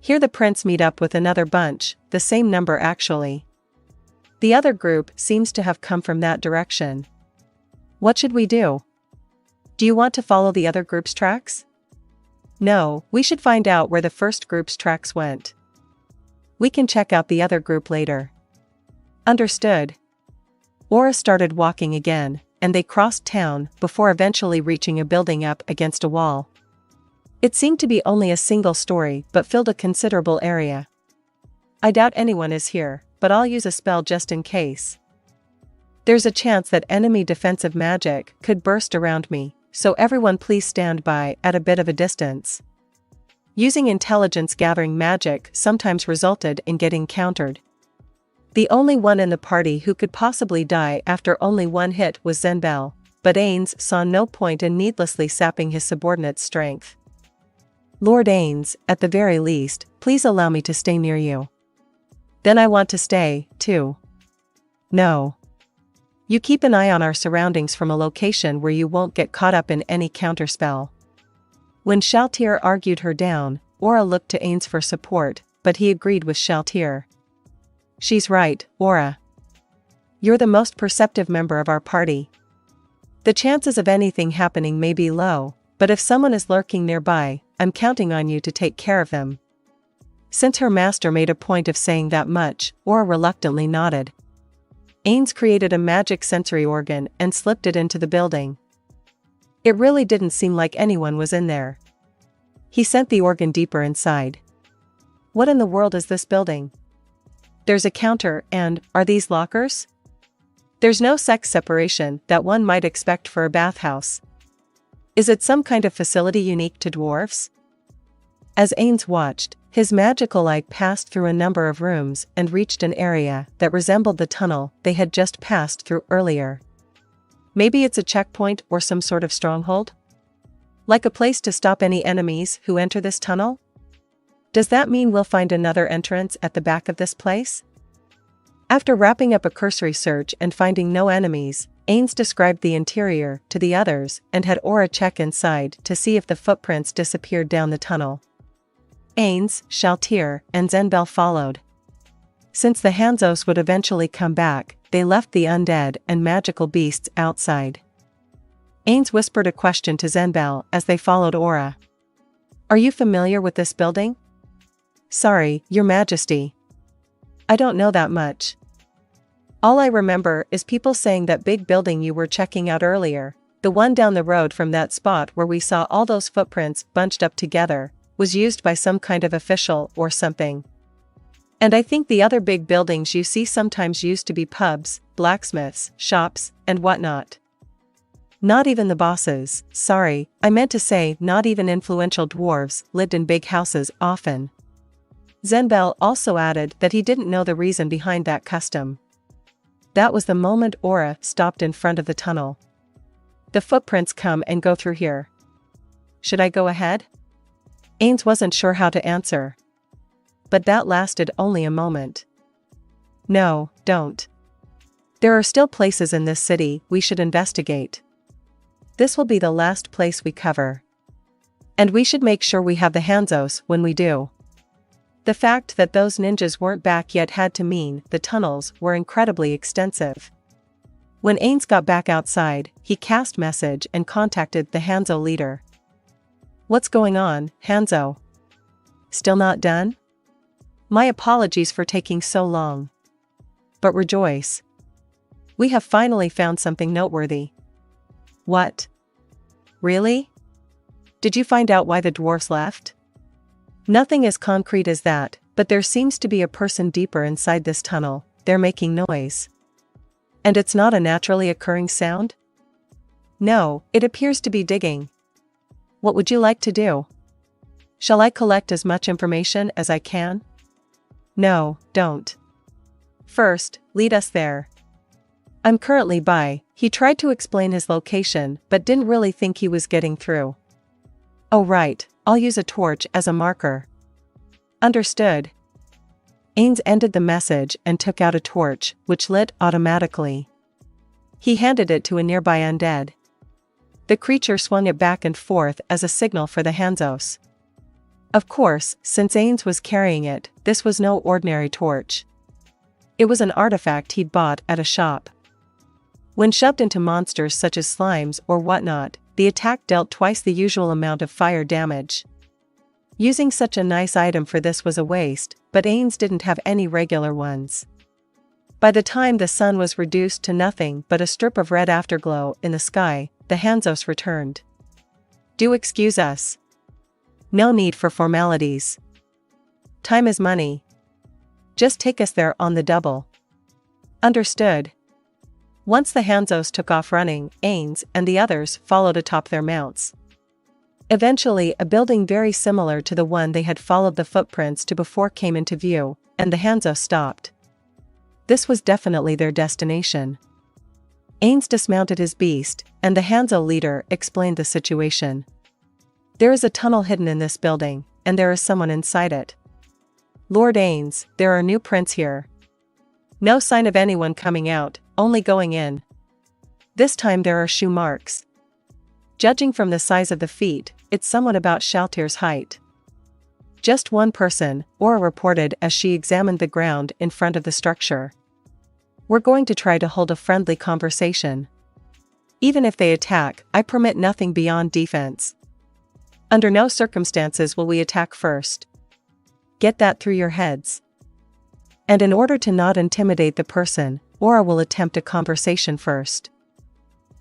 Speaker 1: Here the prints meet up with another bunch, the same number actually. The other group seems to have come from that direction. What should we do? Do you want to follow the other group's tracks? No, we should find out where the first group's tracks went. We can check out the other group later. Understood. Aura started walking again, and they crossed town before eventually reaching a building up against a wall. It seemed to be only a single story but filled a considerable area. I doubt anyone is here, but I'll use a spell just in case. There's a chance that enemy defensive magic could burst around me, so everyone please stand by at a bit of a distance. Using intelligence gathering magic sometimes resulted in getting countered. The only one in the party who could possibly die after only one hit was Zenbel, but Ainz saw no point in needlessly sapping his subordinate's strength. Lord Ainz, at the very least, please allow me to stay near you. Then I want to stay, too. No. You keep an eye on our surroundings from a location where you won't get caught up in any counterspell. When Shaltir argued her down, Aura looked to Ainz for support, but he agreed with Shaltir. She's right, Aura. You're the most perceptive member of our party. The chances of anything happening may be low, but if someone is lurking nearby, I'm counting on you to take care of them. Since her master made a point of saying that much, Aura reluctantly nodded. Ainz created a magic sensory organ and slipped it into the building. It really didn't seem like anyone was in there. He sent the organ deeper inside. What in the world is this building? There's a counter and, are these lockers? There's no sex separation that one might expect for a bathhouse. Is it some kind of facility unique to dwarves? As Ainz watched, his magical eye passed through a number of rooms and reached an area that resembled the tunnel they had just passed through earlier. Maybe it's a checkpoint or some sort of stronghold? Like a place to stop any enemies who enter this tunnel? Does that mean we'll find another entrance at the back of this place? After wrapping up a cursory search and finding no enemies, Ainz described the interior to the others and had Aura check inside to see if the footprints disappeared down the tunnel. Ainz, Shaltir, and Zenbel followed. Since the Hanzos would eventually come back, they left the undead and magical beasts outside. Ainz whispered a question to Zenbel as they followed Aura. "Are you familiar with this building?" "Sorry, Your Majesty. I don't know that much. All I remember is people saying that big building you were checking out earlier, the one down the road from that spot where we saw all those footprints bunched up together, was used by some kind of official or something. And I think the other big buildings you see sometimes used to be pubs, blacksmiths, shops, and whatnot. Not even the bosses, sorry, I meant to say not even influential dwarves, lived in big houses often." Zenbel also added that he didn't know the reason behind that custom. That was the moment Aura stopped in front of the tunnel. "The footprints come and go through here. Should I go ahead?" Ainz wasn't sure how to answer. But that lasted only a moment. "No, don't. There are still places in this city we should investigate. This will be the last place we cover. And we should make sure we have the Hanzos when we do." The fact that those ninjas weren't back yet had to mean the tunnels were incredibly extensive. When Ainz got back outside, he cast message and contacted the Hanzo leader. "What's going on, Hanzo? Still not done? My apologies for taking so long. But rejoice. We have finally found something noteworthy." "What? Really? Did you find out why the dwarfs left?" "Nothing as concrete as that, but there seems to be a person deeper inside this tunnel. They're making noise. And it's not a naturally occurring sound?" "No, it appears to be digging. What would you like to do? Shall I collect as much information as I can?" "No, don't. First, lead us there." "I'm currently by." He tried to explain his location but didn't really think he was getting through. "Oh right, I'll use a torch as a marker." "Understood." Ainz ended the message and took out a torch, which lit automatically. He handed it to a nearby undead. The creature swung it back and forth as a signal for the Hanzos. Of course, since Ainz was carrying it, this was no ordinary torch. It was an artifact he'd bought at a shop. When shoved into monsters such as slimes or whatnot, the attack dealt twice the usual amount of fire damage. Using such a nice item for this was a waste, but Ainz didn't have any regular ones. By the time the sun was reduced to nothing but a strip of red afterglow in the sky, the Hanzos returned. "Do excuse us. No need for formalities. Time is money. Just take us there on the double." "Understood." Once the Hanzos took off running, Ainz and the others followed atop their mounts. Eventually a building very similar to the one they had followed the footprints to before came into view, and the Hanzos stopped. This was definitely their destination. Ainz dismounted his beast, and the Hanzo leader explained the situation. "There is a tunnel hidden in this building, and there is someone inside it. Lord Ainz, there are new prints here. No sign of anyone coming out, only going in. This time there are shoe marks. Judging from the size of the feet, it's someone about Shaltir's height." "Just one person," Aura reported as she examined the ground in front of the structure. "We're going to try to hold a friendly conversation. Even if they attack, I permit nothing beyond defense. Under no circumstances will we attack first. Get that through your heads. And in order to not intimidate the person, Aura will attempt a conversation first."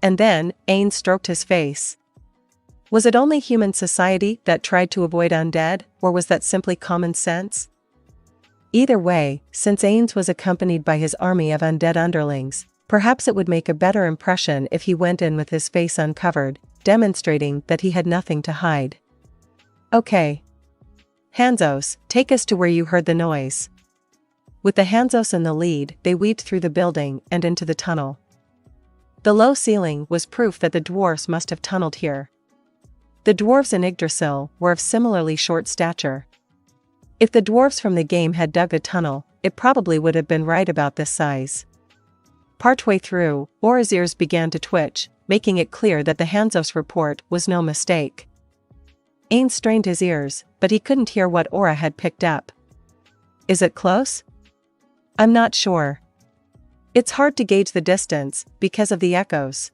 Speaker 1: And then, Ainz stroked his face. Was it only human society that tried to avoid undead, or was that simply common sense? Either way, since Ainz was accompanied by his army of undead underlings, perhaps it would make a better impression if he went in with his face uncovered, demonstrating that he had nothing to hide. "Okay. Hanzos, take us to where you heard the noise." With the Hanzos in the lead, they weaved through the building and into the tunnel. The low ceiling was proof that the dwarves must have tunneled here. The dwarves in Yggdrasil were of similarly short stature. If the dwarves from the game had dug a tunnel, it probably would have been right about this size. Partway through, Aura's ears began to twitch, making it clear that the Hanzos report was no mistake. Ainz strained his ears, but he couldn't hear what Aura had picked up. "Is it close?" I'm not sure. It's hard to gauge the distance, because of the echoes.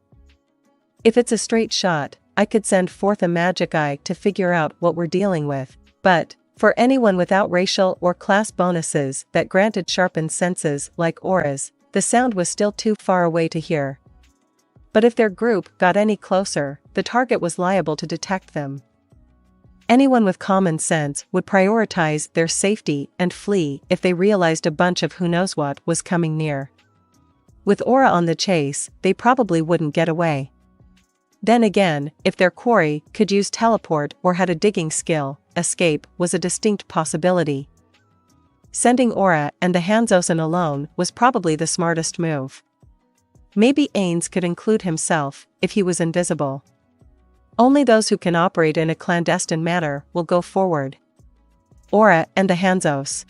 Speaker 1: If it's a straight shot, I could send forth a magic eye to figure out what we're dealing with, but, for anyone without racial or class bonuses that granted sharpened senses like auras, the sound was still too far away to hear. But if their group got any closer, the target was liable to detect them. Anyone with common sense would prioritize their safety and flee if they realized a bunch of who knows what was coming near. With aura on the chase, they probably wouldn't get away. Then again, if their quarry could use teleport or had a digging skill, escape was a distinct possibility. Sending aura and the Ainz Ooal alone was probably the smartest move. Maybe Ainz could include himself, if he was invisible. Only those who can operate in a clandestine manner will go forward. Aura and the Ainz Ooal.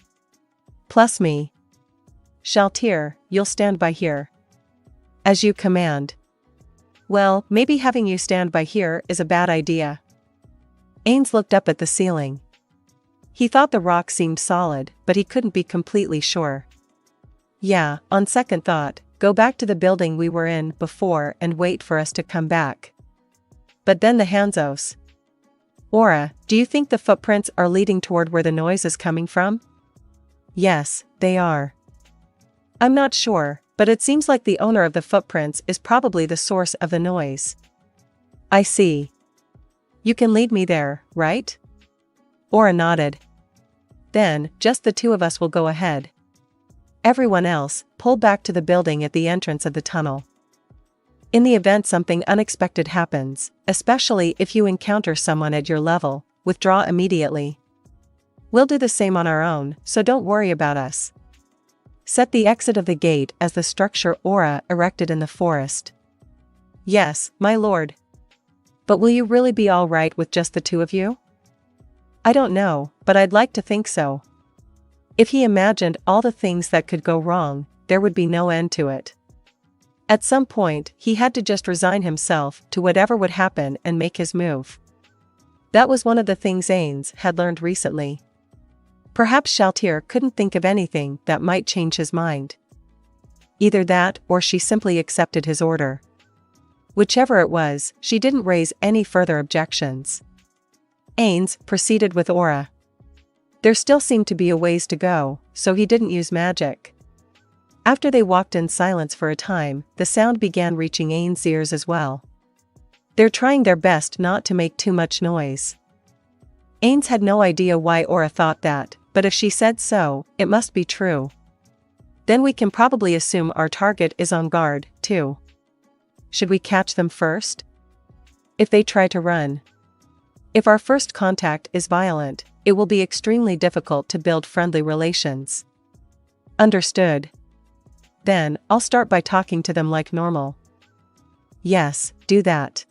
Speaker 1: Plus me. Shaltir, you'll stand by here. As you command. Well, maybe having you stand by here is a bad idea. Ainz looked up at the ceiling. He thought the rock seemed solid, but he couldn't be completely sure. Yeah, on second thought, go back to the building we were in before and wait for us to come back. But then the Ainz Ooal. Aura, do you think the footprints are leading toward where the noise is coming from? Yes, they are. I'm not sure, but it seems like the owner of the footprints is probably the source of the noise. I see. You can lead me there, right? Aura nodded. Then, just the two of us will go ahead. Everyone else, pull back to the building at the entrance of the tunnel. In the event something unexpected happens, especially if you encounter someone at your level, withdraw immediately. We'll do the same on our own, so don't worry about us. Set the exit of the gate as the structure aura erected in the forest. Yes, my lord. But will you really be all right with just the two of you? I don't know, but I'd like to think so. If he imagined all the things that could go wrong, there would be no end to it. At some point, he had to just resign himself to whatever would happen and make his move. That was one of the things Ainz had learned recently. Perhaps Shaltir couldn't think of anything that might change his mind. Either that or she simply accepted his order. Whichever it was, she didn't raise any further objections. Ainz proceeded with aura. There still seemed to be a ways to go, so he didn't use magic. After they walked in silence for a time, the sound began reaching Ainz's ears as well. They're trying their best not to make too much noise. Ainz had no idea why aura thought that, but if she said so, it must be true. Then we can probably assume our target is on guard, too. Should we catch them first? If they try to run. If our first contact is violent, it will be extremely difficult to build friendly relations. Understood. Then, I'll start by talking to them like normal. Yes, do that.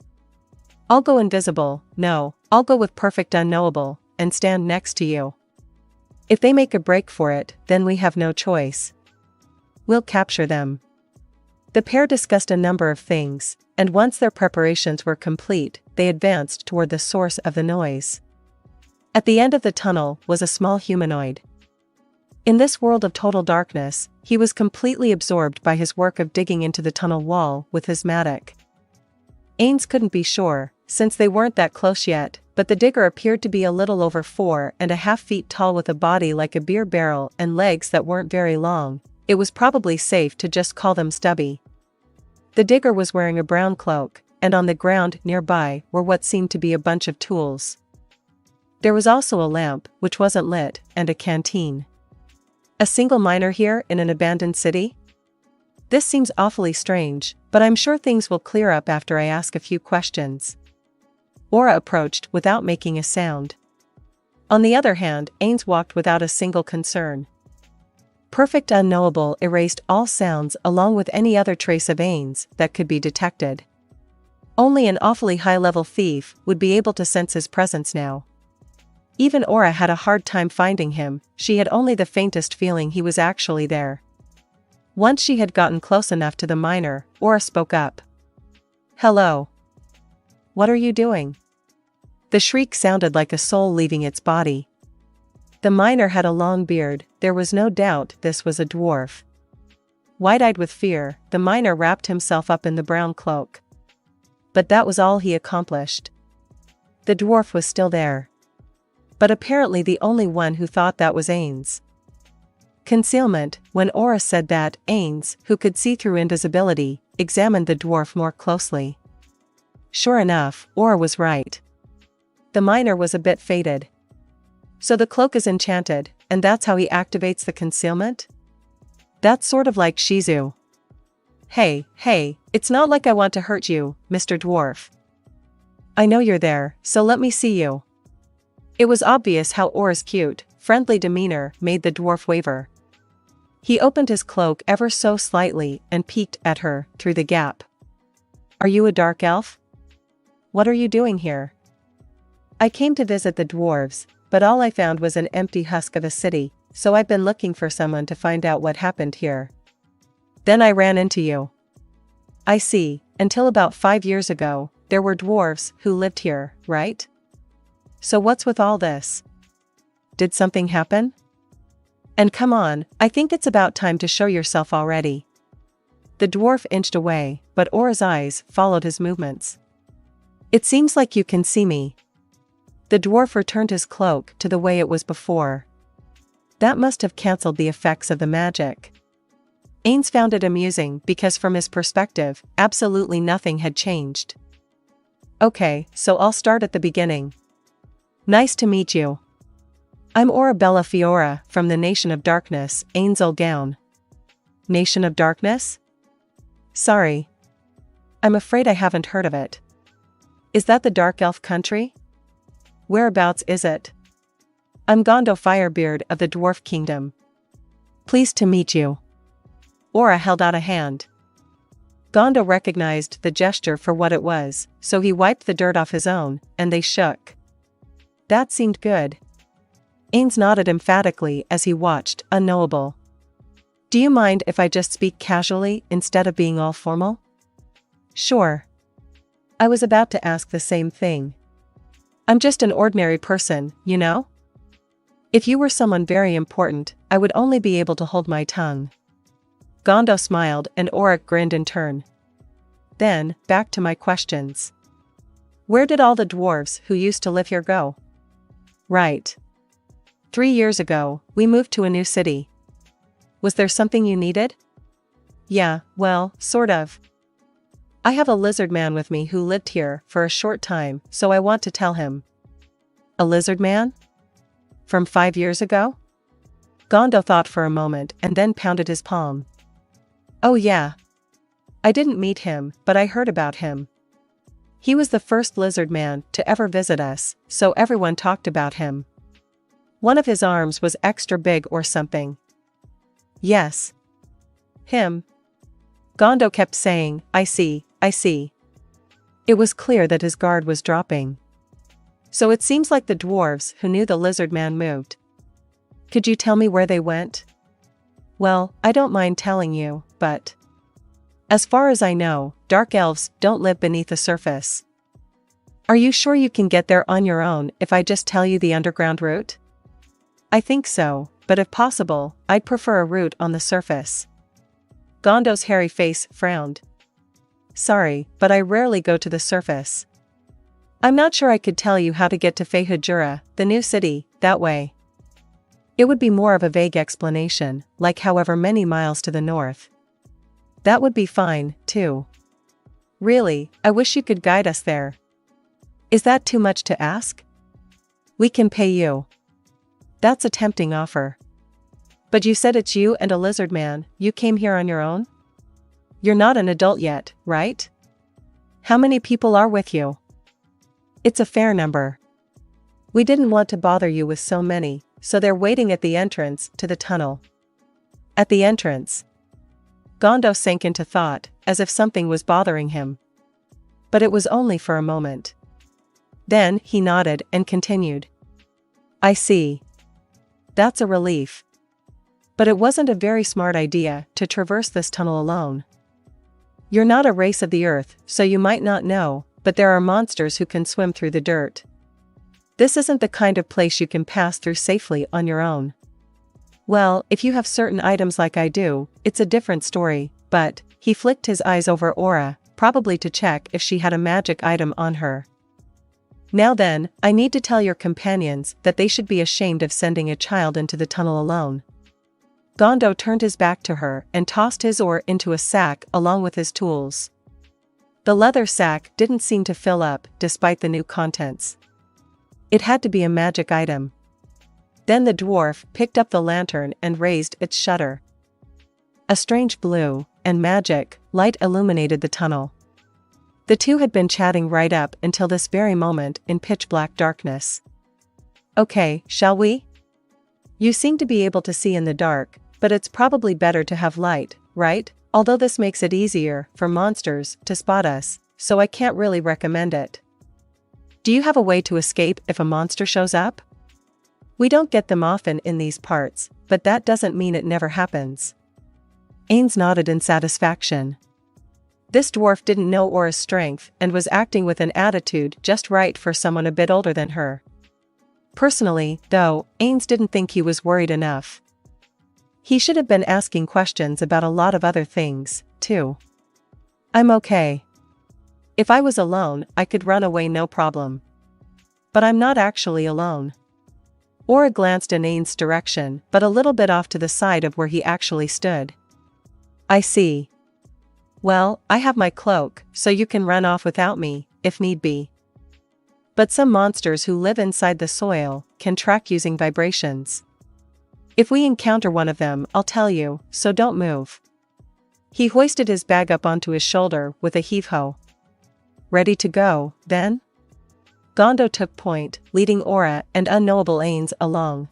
Speaker 1: I'll go invisible, no, I'll go with perfect unknowable, and stand next to you. If they make a break for it, then we have no choice. We'll capture them. The pair discussed a number of things, and once their preparations were complete, they advanced toward the source of the noise. At the end of the tunnel was a small humanoid. In this world of total darkness, he was completely absorbed by his work of digging into the tunnel wall with his mattock. Ainz couldn't be sure, since they weren't that close yet, but the digger appeared to be a little over 4.5 feet tall with a body like a beer barrel and legs that weren't very long. It was probably safe to just call them stubby. The digger was wearing a brown cloak, and on the ground nearby were what seemed to be a bunch of tools. There was also a lamp, which wasn't lit, and a canteen. A single miner here in an abandoned city? This seems awfully strange, but I'm sure things will clear up after I ask a few questions. Aura approached without making a sound. On the other hand, Ainz walked without a single concern. Perfect unknowable erased all sounds along with any other trace of Ainz that could be detected. Only an awfully high-level thief would be able to sense his presence now. Even Aura had a hard time finding him, she had only the faintest feeling he was actually there. Once she had gotten close enough to the miner, Aura spoke up. Hello. What are you doing? The shriek sounded like a soul leaving its body. The miner had a long beard, there was no doubt this was a dwarf. Wide-eyed with fear, the miner wrapped himself up in the brown cloak. But that was all he accomplished. The dwarf was still there. But apparently the only one who thought that was Ainz. Concealment. When Aura said that, Ainz, who could see through invisibility, examined the dwarf more closely. Sure enough, Aura was right. The miner was a bit faded. So the cloak is enchanted, and that's how he activates the concealment? That's sort of like Shizu. Hey, it's not like I want to hurt you, Mr. Dwarf. I know you're there, so let me see you. It was obvious how Aura's cute, friendly demeanor made the dwarf waver. He opened his cloak ever so slightly and peeked at her through the gap. Are you a dark elf? What are you doing here? I came to visit the dwarves, but all I found was an empty husk of a city, so I've been looking for someone to find out what happened here. Then I ran into you. I see, until about 5 years ago, there were dwarves who lived here, right? So what's with all this? Did something happen? And come on, I think it's about time to show yourself already. The dwarf inched away, but Aura's eyes followed his movements. It seems like you can see me. The dwarf returned his cloak to the way it was before. That must have cancelled the effects of the magic. Ainz found it amusing because from his perspective, absolutely nothing had changed. Okay, so I'll start at the beginning. Nice to meet you. I'm Aura Bella Fiora, from the Nation of Darkness, Ainz Ooal Gown. Nation of Darkness? Sorry. I'm afraid I haven't heard of it. Is that the Dark Elf country? Whereabouts is it? I'm Gondo Firebeard of the Dwarf Kingdom. Pleased to meet you. Aura held out a hand. Gondo recognized the gesture for what it was, so he wiped the dirt off his own, and they shook. That seemed good. Ainz nodded emphatically as he watched, unknowable. Do you mind if I just speak casually instead of being all formal? Sure. I was about to ask the same thing. I'm just an ordinary person, you know? If you were someone very important, I would only be able to hold my tongue. Gondo smiled and Aura grinned in turn. Then, back to my questions. Where did all the dwarves who used to live here go? Right. 3 years ago, we moved to a new city. Was there something you needed? Yeah, well, sort of. I have a lizard man with me who lived here for a short time, so I want to tell him. A lizard man? From 5 years ago? Gondo thought for a moment and then pounded his palm. Oh yeah. I didn't meet him, but I heard about him. He was the first lizard man to ever visit us, so everyone talked about him. One of his arms was extra big or something. Yes. Him. Gondo kept saying, I see. It was clear that his guard was dropping. So it seems like the dwarves who knew the lizard man moved. Could you tell me where they went? Well, I don't mind telling you, but as far as I know, dark elves don't live beneath the surface. Are you sure you can get there on your own if I just tell you the underground route? I think so, but if possible, I'd prefer a route on the surface. Gondo's hairy face frowned. Sorry, but I rarely go to the surface. I'm not sure I could tell you how to get to Fehujura, the new city, that way. It would be more of a vague explanation, like however many miles to the north. That would be fine, too. Really, I wish you could guide us there. Is that too much to ask? We can pay you. That's a tempting offer. But you said it's you and a lizard man, you came here on your own? You're not an adult yet, right? How many people are with you? It's a fair number. We didn't want to bother you with so many, so they're waiting at the entrance to the tunnel. At the entrance. Gondo sank into thought, as if something was bothering him. But it was only for a moment. Then he nodded and continued. I see. That's a relief. But it wasn't a very smart idea to traverse this tunnel alone. You're not a race of the earth, so you might not know, but there are monsters who can swim through the dirt. This isn't the kind of place you can pass through safely on your own. Well, if you have certain items like I do, it's a different story, but, he flicked his eyes over Aura, probably to check if she had a magic item on her. Now then, I need to tell your companions that they should be ashamed of sending a child into the tunnel alone. Gondo turned his back to her and tossed his ore into a sack along with his tools. The leather sack didn't seem to fill up despite the new contents. It had to be a magic item. Then the dwarf picked up the lantern and raised its shutter. A strange blue and magic light illuminated the tunnel. The two had been chatting right up until this very moment in pitch-black darkness. Okay, shall we? You seem to be able to see in the dark, but it's probably better to have light, right? Although this makes it easier for monsters to spot us, so I can't really recommend it. Do you have a way to escape if a monster shows up? We don't get them often in these parts, but that doesn't mean it never happens. Ainz nodded in satisfaction. This dwarf didn't know Aura's strength and was acting with an attitude just right for someone a bit older than her. Personally, though, Ainz didn't think he was worried enough. He should have been asking questions about a lot of other things, too. I'm okay. If I was alone, I could run away no problem. But I'm not actually alone. Aura glanced in Ainz's direction, but a little bit off to the side of where he actually stood. I see. Well, I have my cloak, so you can run off without me, if need be. But some monsters who live inside the soil can track using vibrations. If we encounter one of them, I'll tell you, so don't move. He hoisted his bag up onto his shoulder with a heave-ho. Ready to go, then? Gondo took point, leading Aura and unknowable Ainz along.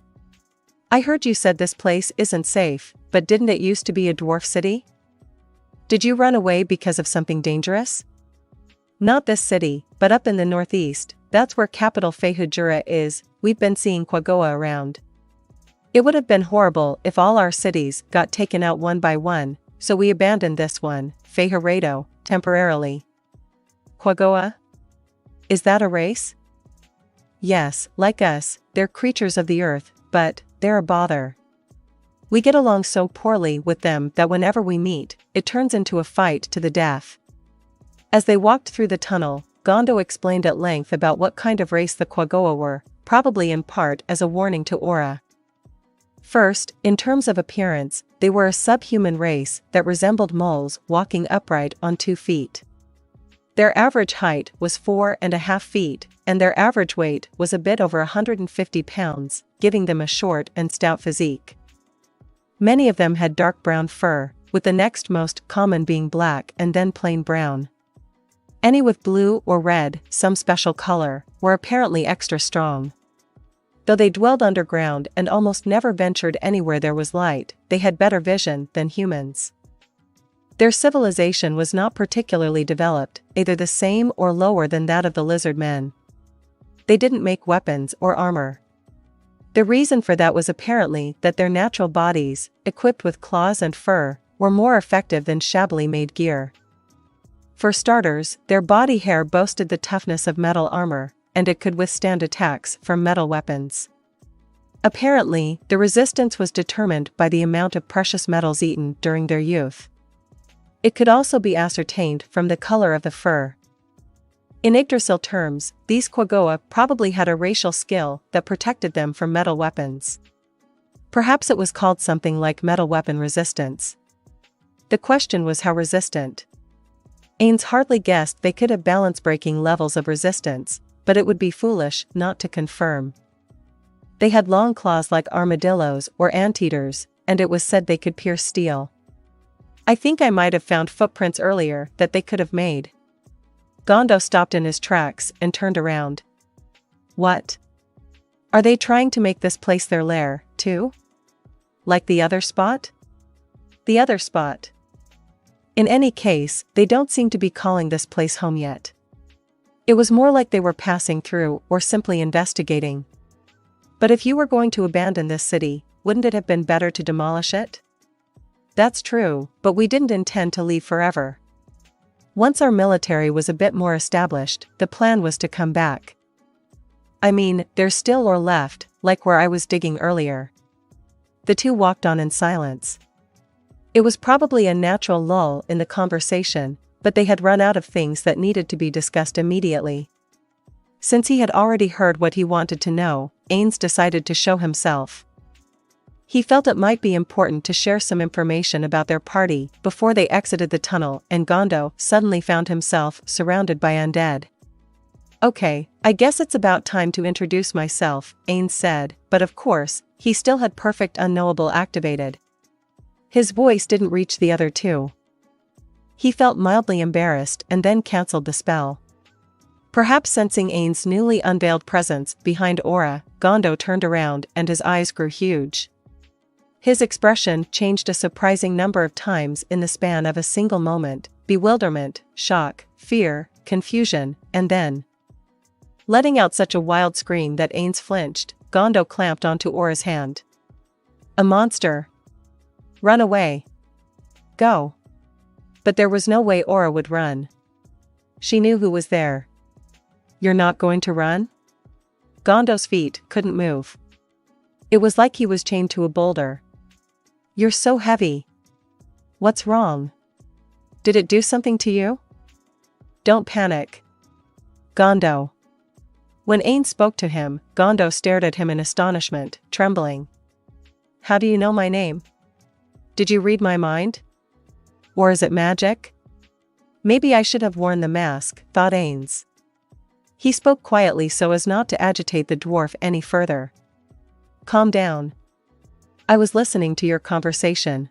Speaker 1: I heard you said this place isn't safe, but didn't it used to be a dwarf city? Did you run away because of something dangerous? Not this city, but up in the northeast, that's where capital Fehujura is. We've been seeing Quagoa around. It would have been horrible if all our cities got taken out one by one, so we abandoned this one, Fehurado, temporarily. Quagoa? Is that a race? Yes, like us, they're creatures of the earth, but they're a bother. We get along so poorly with them that whenever we meet, it turns into a fight to the death. As they walked through the tunnel, Gondo explained at length about what kind of race the Quagoa were, probably in part as a warning to Aura. First, in terms of appearance, they were a subhuman race that resembled moles walking upright on 2 feet. Their average height was 4.5 feet, and their average weight was a bit over 150 pounds, giving them a short and stout physique. Many of them had dark brown fur, with the next most common being black and then plain brown. Any with blue or red, some special color, were apparently extra strong. Though they dwelled underground and almost never ventured anywhere there was light, they had better vision than humans. Their civilization was not particularly developed, either the same or lower than that of the lizard men. They didn't make weapons or armor. The reason for that was apparently that their natural bodies, equipped with claws and fur, were more effective than shabbily made gear. For starters, their body hair boasted the toughness of metal armor, and it could withstand attacks from metal weapons. Apparently, the resistance was determined by the amount of precious metals eaten during their youth. It could also be ascertained from the color of the fur. In Yggdrasil terms, these Quagoa probably had a racial skill that protected them from metal weapons. Perhaps it was called something like metal weapon resistance. The question was how resistant. Ainz hardly guessed they could have balance-breaking levels of resistance, but it would be foolish not to confirm. They had long claws like armadillos or anteaters, and it was said they could pierce steel. I think I might have found footprints earlier that they could have made. Gondo stopped in his tracks and turned around. What? Are they trying to make this place their lair, too? Like the other spot? The other spot. In any case, they don't seem to be calling this place home yet. It was more like they were passing through or simply investigating. But if you were going to abandon this city, wouldn't it have been better to demolish it? That's true, but we didn't intend to leave forever. Once our military was a bit more established, the plan was to come back. I mean, there's still ore left, like where I was digging earlier. The two walked on in silence. It was probably a natural lull in the conversation, but they had run out of things that needed to be discussed immediately. Since he had already heard what he wanted to know, Ainz decided to show himself. He felt it might be important to share some information about their party before they exited the tunnel, and Gondo suddenly found himself surrounded by undead. Okay, I guess it's about time to introduce myself, Ainz said, but of course, he still had perfect unknowable activated. His voice didn't reach the other two. He felt mildly embarrassed and then cancelled the spell. Perhaps sensing Ainz's newly unveiled presence behind Aura, Gondo turned around and his eyes grew huge. His expression changed a surprising number of times in the span of a single moment: bewilderment, shock, fear, confusion, and then, letting out such a wild scream that Ainz flinched, Gondo clamped onto Aura's hand. A monster! Run away! Go! But there was no way Aura would run. She knew who was there. You're not going to run? Gondo's feet couldn't move. It was like he was chained to a boulder. You're so heavy. What's wrong? Did it do something to you? Don't panic. Gondo. When Ainz spoke to him, Gondo stared at him in astonishment, trembling. How do you know my name? Did you read my mind? Or is it magic? Maybe I should have worn the mask, thought Ainz. He spoke quietly so as not to agitate the dwarf any further. Calm down. I was listening to your conversation.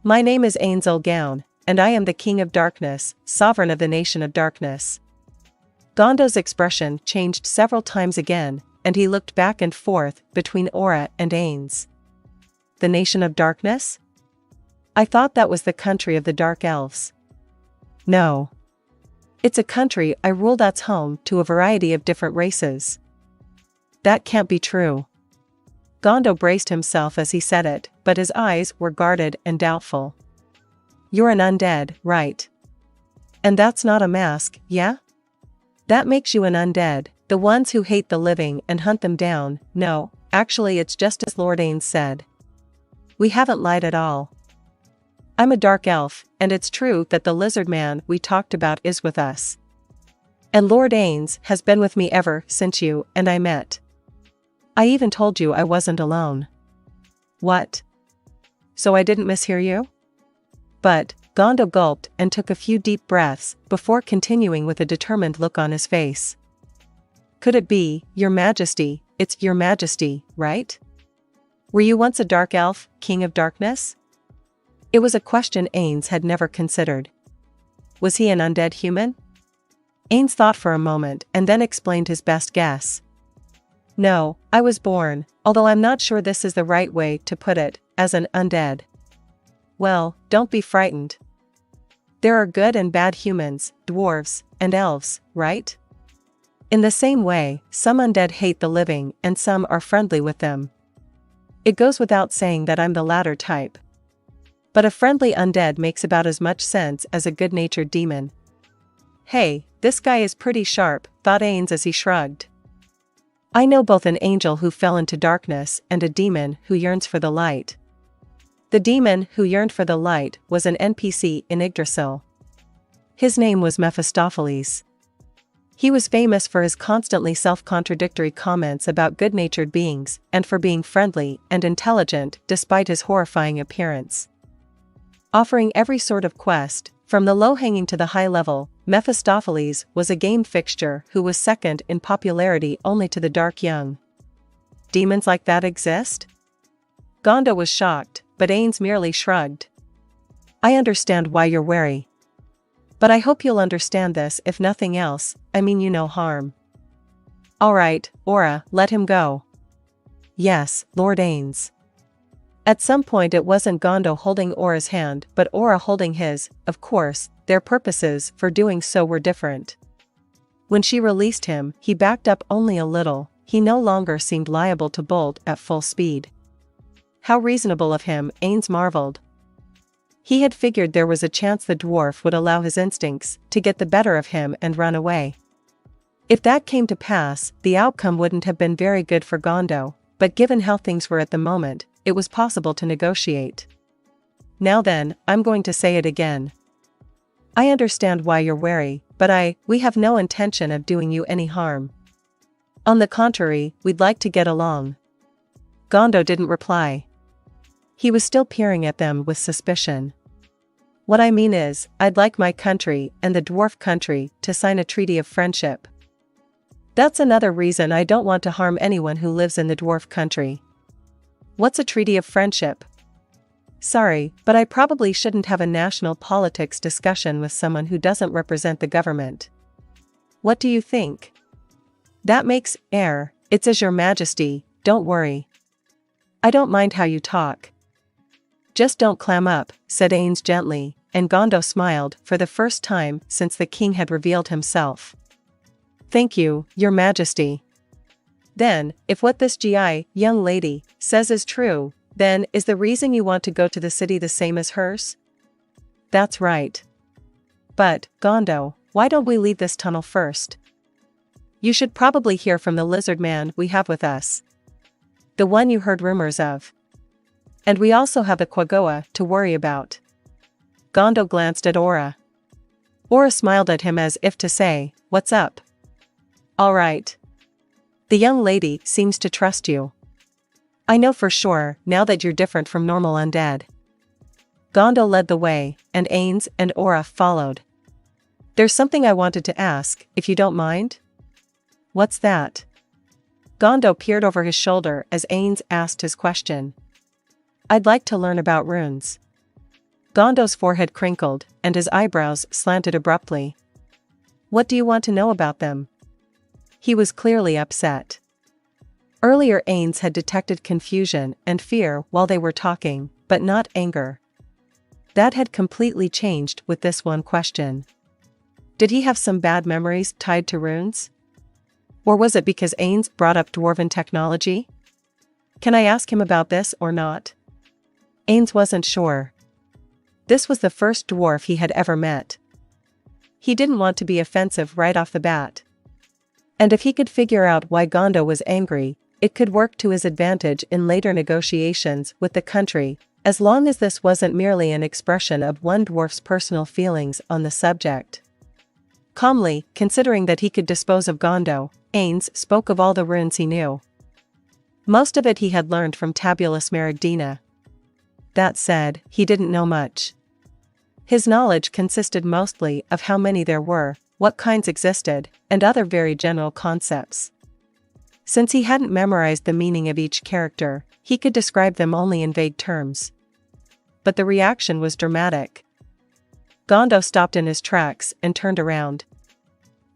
Speaker 1: My name is Ainz Ooal Gown, and I am the King of Darkness, sovereign of the Nation of Darkness. Gondo's expression changed several times again, and he looked back and forth between Aura and Ainz. The Nation of Darkness? I thought that was the country of the Dark Elves. No. It's a country I rule that's home to a variety of different races. That can't be true. Gondo braced himself as he said it, but his eyes were guarded and doubtful. You're an undead, right? And that's not a mask, yeah? That makes you an undead, the ones who hate the living and hunt them down. No, actually it's just as Lord Ainz said. We haven't lied at all. I'm a dark elf, and it's true that the lizard man we talked about is with us. And Lord Ainz has been with me ever since you and I met. I even told you I wasn't alone. What? So I didn't mishear you? But, Gondo gulped and took a few deep breaths before continuing with a determined look on his face. Could it be, Your Majesty, it's Your Majesty, right? Were you once a dark elf, King of Darkness? It was a question Ainz had never considered. Was he an undead human? Ainz thought for a moment and then explained his best guess. No, I was born, although I'm not sure this is the right way to put it, as an undead. Well, don't be frightened. There are good and bad humans, dwarves, and elves, right? In the same way, some undead hate the living and some are friendly with them. It goes without saying that I'm the latter type. But a friendly undead makes about as much sense as a good-natured demon. Hey, this guy is pretty sharp, thought Ainz as he shrugged. I know both an angel who fell into darkness and a demon who yearns for the light. The demon who yearned for the light was an NPC in Yggdrasil. His name was Mephistopheles. He was famous for his constantly self-contradictory comments about good-natured beings and for being friendly and intelligent despite his horrifying appearance. Offering every sort of quest, from the low-hanging to the high-level, Mephistopheles was a game fixture who was second in popularity only to the dark young. Demons like that exist? Gondo was shocked, but Ainz merely shrugged. I understand why you're wary. But I hope you'll understand this if nothing else, I mean you no harm. Alright, Aura, let him go. Yes, Lord Ainz. At some point it wasn't Gondo holding Aura's hand but Aura holding his. Of course, their purposes for doing so were different. When she released him, he backed up only a little, he no longer seemed liable to bolt at full speed. How reasonable of him, Ainz marveled. He had figured there was a chance the dwarf would allow his instincts to get the better of him and run away. If that came to pass, the outcome wouldn't have been very good for Gondo, but given how things were at the moment, it was possible to negotiate. Now then, I'm going to say it again. I understand why you're wary, but we have no intention of doing you any harm. On the contrary, we'd like to get along. Gondo didn't reply. He was still peering at them with suspicion. What I mean is, I'd like my country and the dwarf country to sign a treaty of friendship. That's another reason I don't want to harm anyone who lives in the dwarf country. What's a treaty of friendship? Sorry, but I probably shouldn't have a national politics discussion with someone who doesn't represent the government. What do you think? That makes air. It's as your majesty, don't worry. I don't mind how you talk. Just don't clam up, said Ainz gently, and Gondo smiled for the first time since the king had revealed himself. Thank you, your majesty. Then, if what this young lady says is true, then is the reason you want to go to the city the same as hers? That's right. But, Gondo, why don't we leave this tunnel first? You should probably hear from the lizard man we have with us. The one you heard rumors of. And we also have a Quaggoa to worry about. Gondo glanced at Aura. Aura smiled at him as if to say, what's up? All right. The young lady seems to trust you. I know for sure, now that you're different from normal undead. Gondo led the way, and Ainz and Aura followed. There's something I wanted to ask, if you don't mind? What's that? Gondo peered over his shoulder as Ainz asked his question. I'd like to learn about runes. Gondo's forehead crinkled, and his eyebrows slanted abruptly. What do you want to know about them? He was clearly upset. Earlier Ainz had detected confusion and fear while they were talking, but not anger. That had completely changed with this one question. Did he have some bad memories tied to runes? Or was it because Ainz brought up dwarven technology? Can I ask him about this or not? Ainz wasn't sure. This was the first dwarf he had ever met. He didn't want to be offensive right off the bat. And if he could figure out why Gondo was angry, it could work to his advantage in later negotiations with the country, as long as this wasn't merely an expression of one dwarf's personal feelings on the subject. Calmly, considering that he could dispose of Gondo, Ainz spoke of all the runes he knew. Most of it he had learned from Tabula Smaragdina. That said, he didn't know much. His knowledge consisted mostly of how many there were, what kinds existed, and other very general concepts. Since he hadn't memorized the meaning of each character, he could describe them only in vague terms. But the reaction was dramatic. Gondo stopped in his tracks and turned around.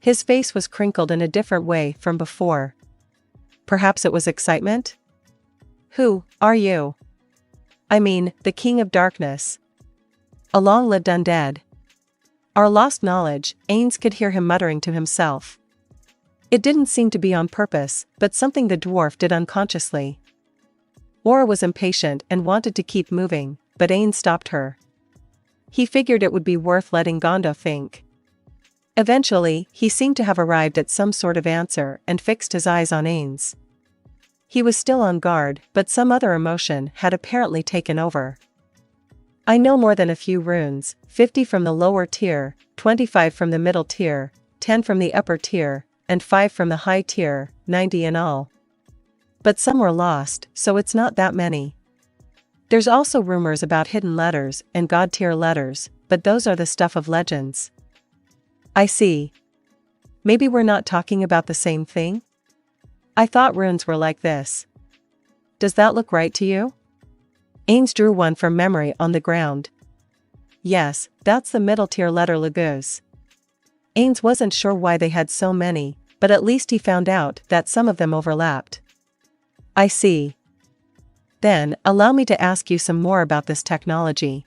Speaker 1: His face was crinkled in a different way from before. Perhaps it was excitement? Who are you? I mean, the King of Darkness. A long-lived undead. Our lost knowledge, Ainz could hear him muttering to himself. It didn't seem to be on purpose, but something the dwarf did unconsciously. Aura was impatient and wanted to keep moving, but Ainz stopped her. He figured it would be worth letting Gondo think. Eventually, he seemed to have arrived at some sort of answer and fixed his eyes on Ainz. He was still on guard, but some other emotion had apparently taken over. I know more than a few runes, 50 from the lower tier, 25 from the middle tier, 10 from the upper tier, and 5 from the high tier, 90 in all. But some were lost, so it's not that many. There's also rumors about hidden letters and god tier letters, but those are the stuff of legends. I see. Maybe we're not talking about the same thing? I thought runes were like this. Does that look right to you? Ainz drew one from memory on the ground. Yes, that's the middle tier letter Laguz. Ainz wasn't sure why they had so many, but at least he found out that some of them overlapped. I see. Then, allow me to ask you some more about this technology.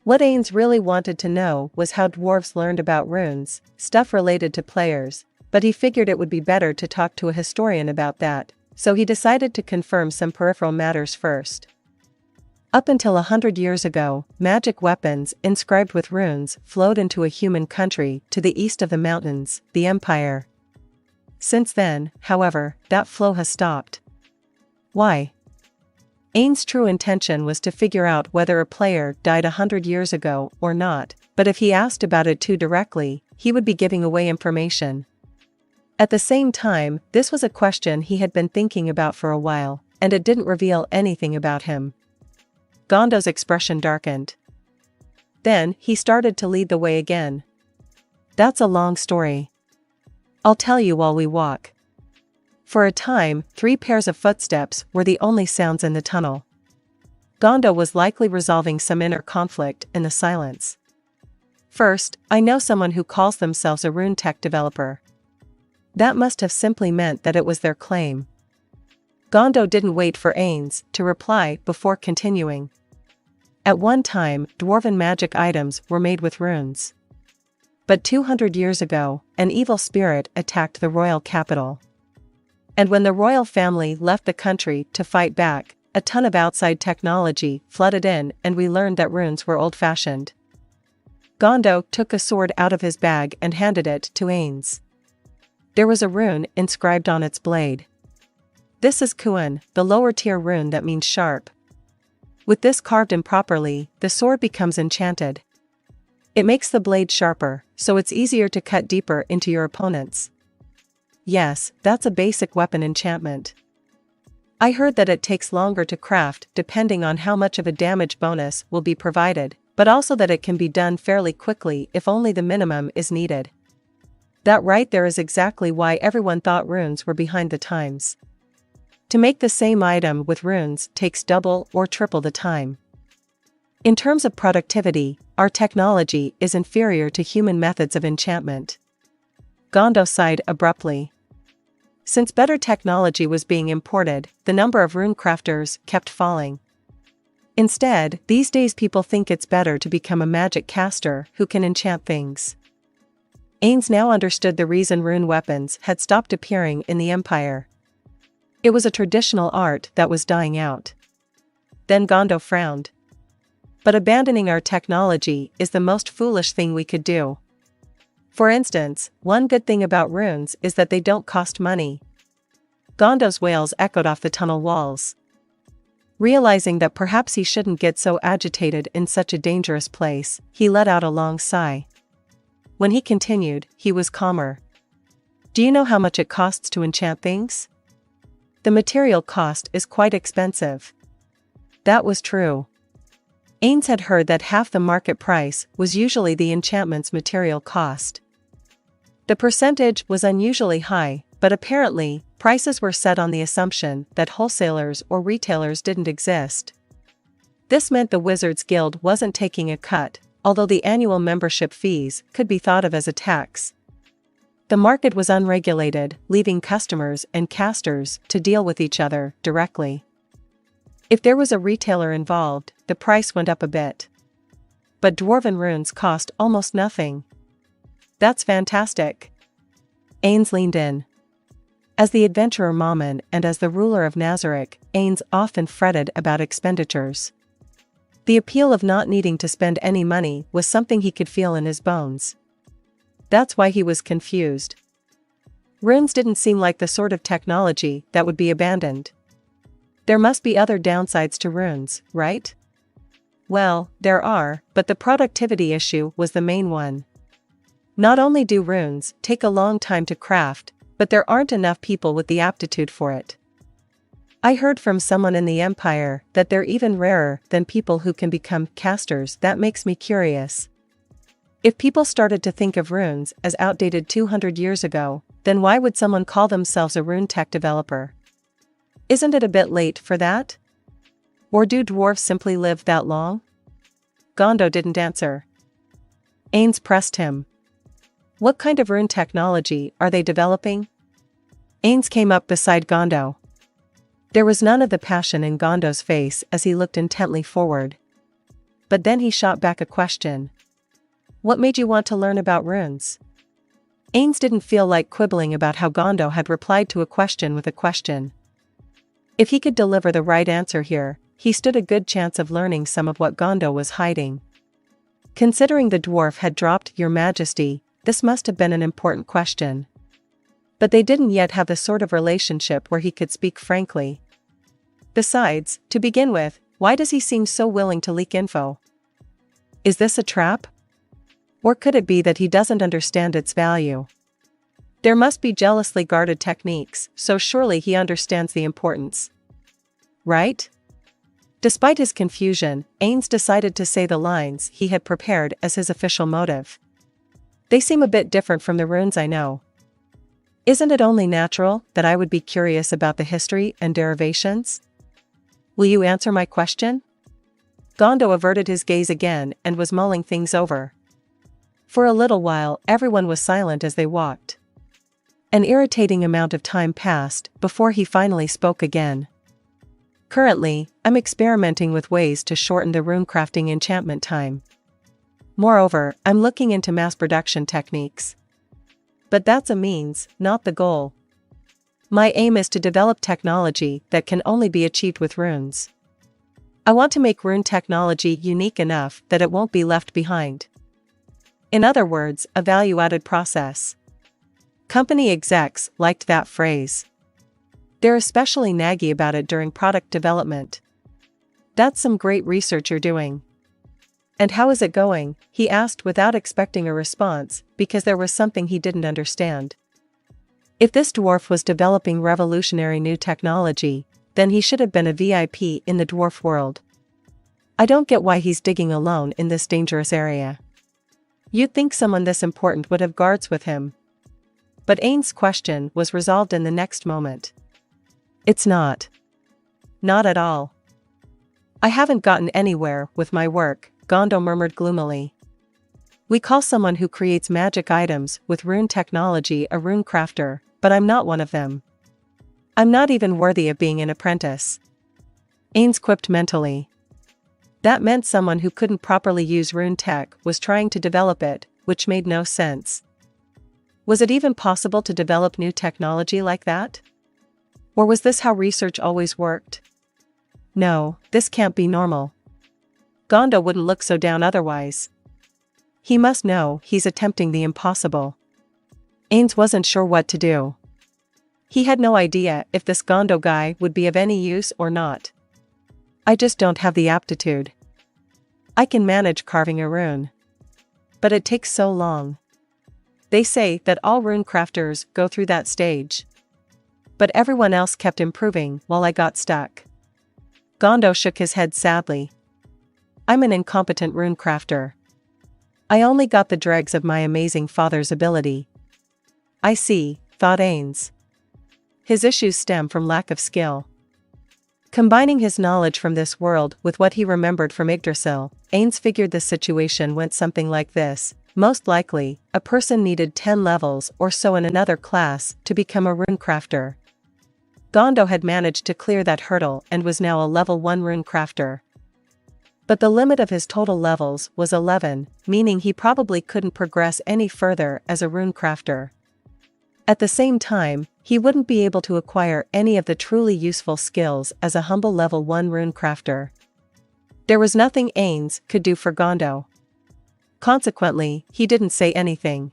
Speaker 1: What Ainz really wanted to know was how dwarves learned about runes, stuff related to players, but he figured it would be better to talk to a historian about that, so he decided to confirm some peripheral matters first. Up until 100 years ago, magic weapons inscribed with runes flowed into a human country to the east of the mountains, the Empire. Since then, however, that flow has stopped. Why? Ainz's true intention was to figure out whether a player died 100 years ago or not, but if he asked about it too directly, he would be giving away information. At the same time, this was a question he had been thinking about for a while, and it didn't reveal anything about him. Gondo's expression darkened. Then, he started to lead the way again. That's a long story. I'll tell you while we walk. For a time, 3 pairs of footsteps were the only sounds in the tunnel. Gondo was likely resolving some inner conflict in the silence. First, I know someone who calls themselves a rune tech developer. That must have simply meant that it was their claim. Gondo didn't wait for Ainz to reply before continuing. At one time, dwarven magic items were made with runes. But 200 years ago, an evil spirit attacked the royal capital. And when the royal family left the country to fight back, a ton of outside technology flooded in and we learned that runes were old-fashioned. Gondo took a sword out of his bag and handed it to Ainz. There was a rune inscribed on its blade. This is Kuan, the lower-tier rune that means sharp. With this carved improperly, the sword becomes enchanted. It makes the blade sharper, so it's easier to cut deeper into your opponents. Yes, that's a basic weapon enchantment. I heard that it takes longer to craft depending on how much of a damage bonus will be provided, but also that it can be done fairly quickly if only the minimum is needed. That right there is exactly why everyone thought runes were behind the times. To make the same item with runes takes double or triple the time. In terms of productivity, our technology is inferior to human methods of enchantment. Gondo sighed abruptly. Since better technology was being imported, the number of rune crafters kept falling. Instead, these days people think it's better to become a magic caster who can enchant things. Ainz now understood the reason rune weapons had stopped appearing in the Empire. It was a traditional art that was dying out. Then Gondo frowned. But abandoning our technology is the most foolish thing we could do. For instance, one good thing about runes is that they don't cost money. Gondo's wails echoed off the tunnel walls. Realizing that perhaps he shouldn't get so agitated in such a dangerous place, he let out a long sigh. When he continued, he was calmer. Do you know how much it costs to enchant things? The material cost is quite expensive. That was true. Ainz had heard that half the market price was usually the enchantment's material cost. The percentage was unusually high, but apparently, prices were set on the assumption that wholesalers or retailers didn't exist. This meant the Wizards Guild wasn't taking a cut, although the annual membership fees could be thought of as a tax. The market was unregulated, leaving customers and casters to deal with each other directly. If there was a retailer involved, the price went up a bit. But dwarven runes cost almost nothing. That's fantastic. Ainz leaned in. As the adventurer Mammon and as the ruler of Nazarick, Ainz often fretted about expenditures. The appeal of not needing to spend any money was something he could feel in his bones. That's why he was confused. Runes didn't seem like the sort of technology that would be abandoned. There must be other downsides to runes, right? Well, there are, but the productivity issue was the main one. Not only do runes take a long time to craft, but there aren't enough people with the aptitude for it. I heard from someone in the Empire that they're even rarer than people who can become casters. That makes me curious. If people started to think of runes as outdated 200 years ago, then why would someone call themselves a rune tech developer? Isn't it a bit late for that? Or do dwarves simply live that long? Gondo didn't answer. Ainz pressed him. What kind of rune technology are they developing? Ainz came up beside Gondo. There was none of the passion in Gondo's face as he looked intently forward. But then he shot back a question. What made you want to learn about runes? Ainz didn't feel like quibbling about how Gondo had replied to a question with a question. If he could deliver the right answer here, he stood a good chance of learning some of what Gondo was hiding. Considering the dwarf had dropped "Your Majesty," this must have been an important question. But they didn't yet have the sort of relationship where he could speak frankly. Besides, to begin with, why does he seem so willing to leak info? Is this a trap? Or could it be that he doesn't understand its value? There must be jealously guarded techniques, so surely he understands the importance. Right? Despite his confusion, Ainz decided to say the lines he had prepared as his official motive. They seem a bit different from the runes I know. Isn't it only natural that I would be curious about the history and derivations? Will you answer my question? Gondo averted his gaze again and was mulling things over. For a little while, everyone was silent as they walked. An irritating amount of time passed before he finally spoke again. Currently, I'm experimenting with ways to shorten the runecrafting enchantment time. Moreover, I'm looking into mass production techniques. But that's a means, not the goal. My aim is to develop technology that can only be achieved with runes. I want to make rune technology unique enough that it won't be left behind. In other words, a value-added process. Company execs liked that phrase. They're especially naggy about it during product development. That's some great research you're doing. And how is it going? He asked without expecting a response, because there was something he didn't understand. If this dwarf was developing revolutionary new technology, then he should have been a VIP in the dwarf world. I don't get why he's digging alone in this dangerous area. You'd think someone this important would have guards with him. But Ainz's question was resolved in the next moment. It's not. Not at all. I haven't gotten anywhere with my work, Gondo murmured gloomily. We call someone who creates magic items with rune technology a rune crafter, but I'm not one of them. I'm not even worthy of being an apprentice. Ainz quipped mentally. That meant someone who couldn't properly use rune tech was trying to develop it, which made no sense. Was it even possible to develop new technology like that? Or was this how research always worked? No, this can't be normal. Gondo wouldn't look so down otherwise. He must know he's attempting the impossible. Ainz wasn't sure what to do. He had no idea if this Gondo guy would be of any use or not. I just don't have the aptitude. I can manage carving a rune. But it takes so long. They say that all rune crafters go through that stage. But everyone else kept improving while I got stuck. Gondo shook his head sadly. I'm an incompetent rune crafter. I only got the dregs of my amazing father's ability. I see, thought Ainz. His issues stem from lack of skill. Combining his knowledge from this world with what he remembered from Yggdrasil, Ainz figured the situation went something like this. Most likely, a person needed 10 levels or so in another class to become a rune crafter. Gondo had managed to clear that hurdle and was now a level 1 rune crafter. But the limit of his total levels was 11, meaning he probably couldn't progress any further as a rune crafter. At the same time, he wouldn't be able to acquire any of the truly useful skills as a humble level 1 rune crafter. There was nothing Ainz could do for Gondo. Consequently, he didn't say anything.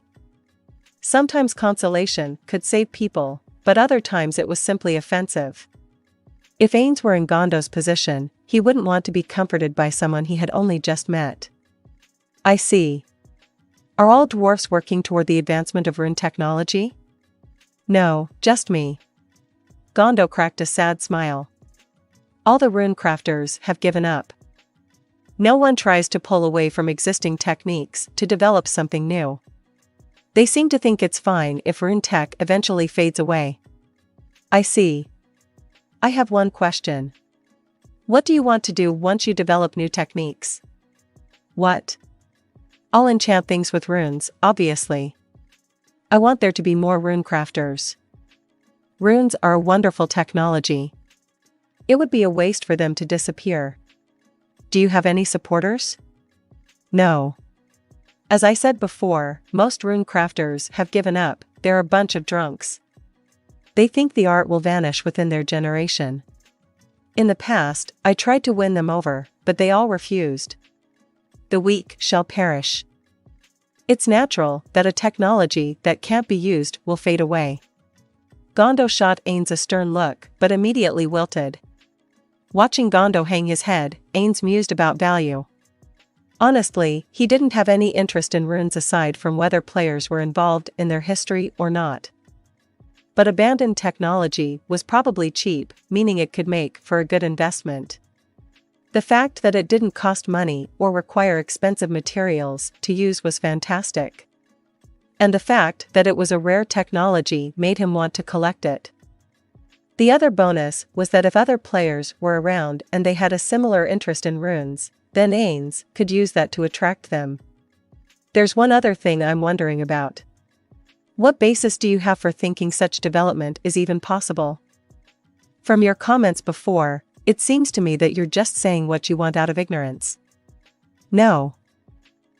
Speaker 1: Sometimes consolation could save people, but other times it was simply offensive. If Ainz were in Gondo's position, he wouldn't want to be comforted by someone he had only just met. I see. Are all dwarfs working toward the advancement of rune technology? No, just me. Gondo cracked a sad smile. All the rune crafters have given up. No one tries to pull away from existing techniques to develop something new. They seem to think it's fine if rune tech eventually fades away. I see. I have one question. What do you want to do once you develop new techniques? What? I'll enchant things with runes, obviously. I want there to be more rune crafters. Runes are a wonderful technology. It would be a waste for them to disappear. Do you have any supporters? No. As I said before, most rune crafters have given up. They're a bunch of drunks. They think the art will vanish within their generation. In the past, I tried to win them over, but they all refused. The weak shall perish. It's natural that a technology that can't be used will fade away. Gondo shot Ainz a stern look, but immediately wilted. Watching Gondo hang his head, Ainz mused about value. Honestly, he didn't have any interest in runes aside from whether players were involved in their history or not. But abandoned technology was probably cheap, meaning it could make for a good investment. The fact that it didn't cost money or require expensive materials to use was fantastic. And the fact that it was a rare technology made him want to collect it. The other bonus was that if other players were around and they had a similar interest in runes, then Ainz could use that to attract them. There's one other thing I'm wondering about. What basis do you have for thinking such development is even possible? From your comments before, it seems to me that you're just saying what you want out of ignorance. No.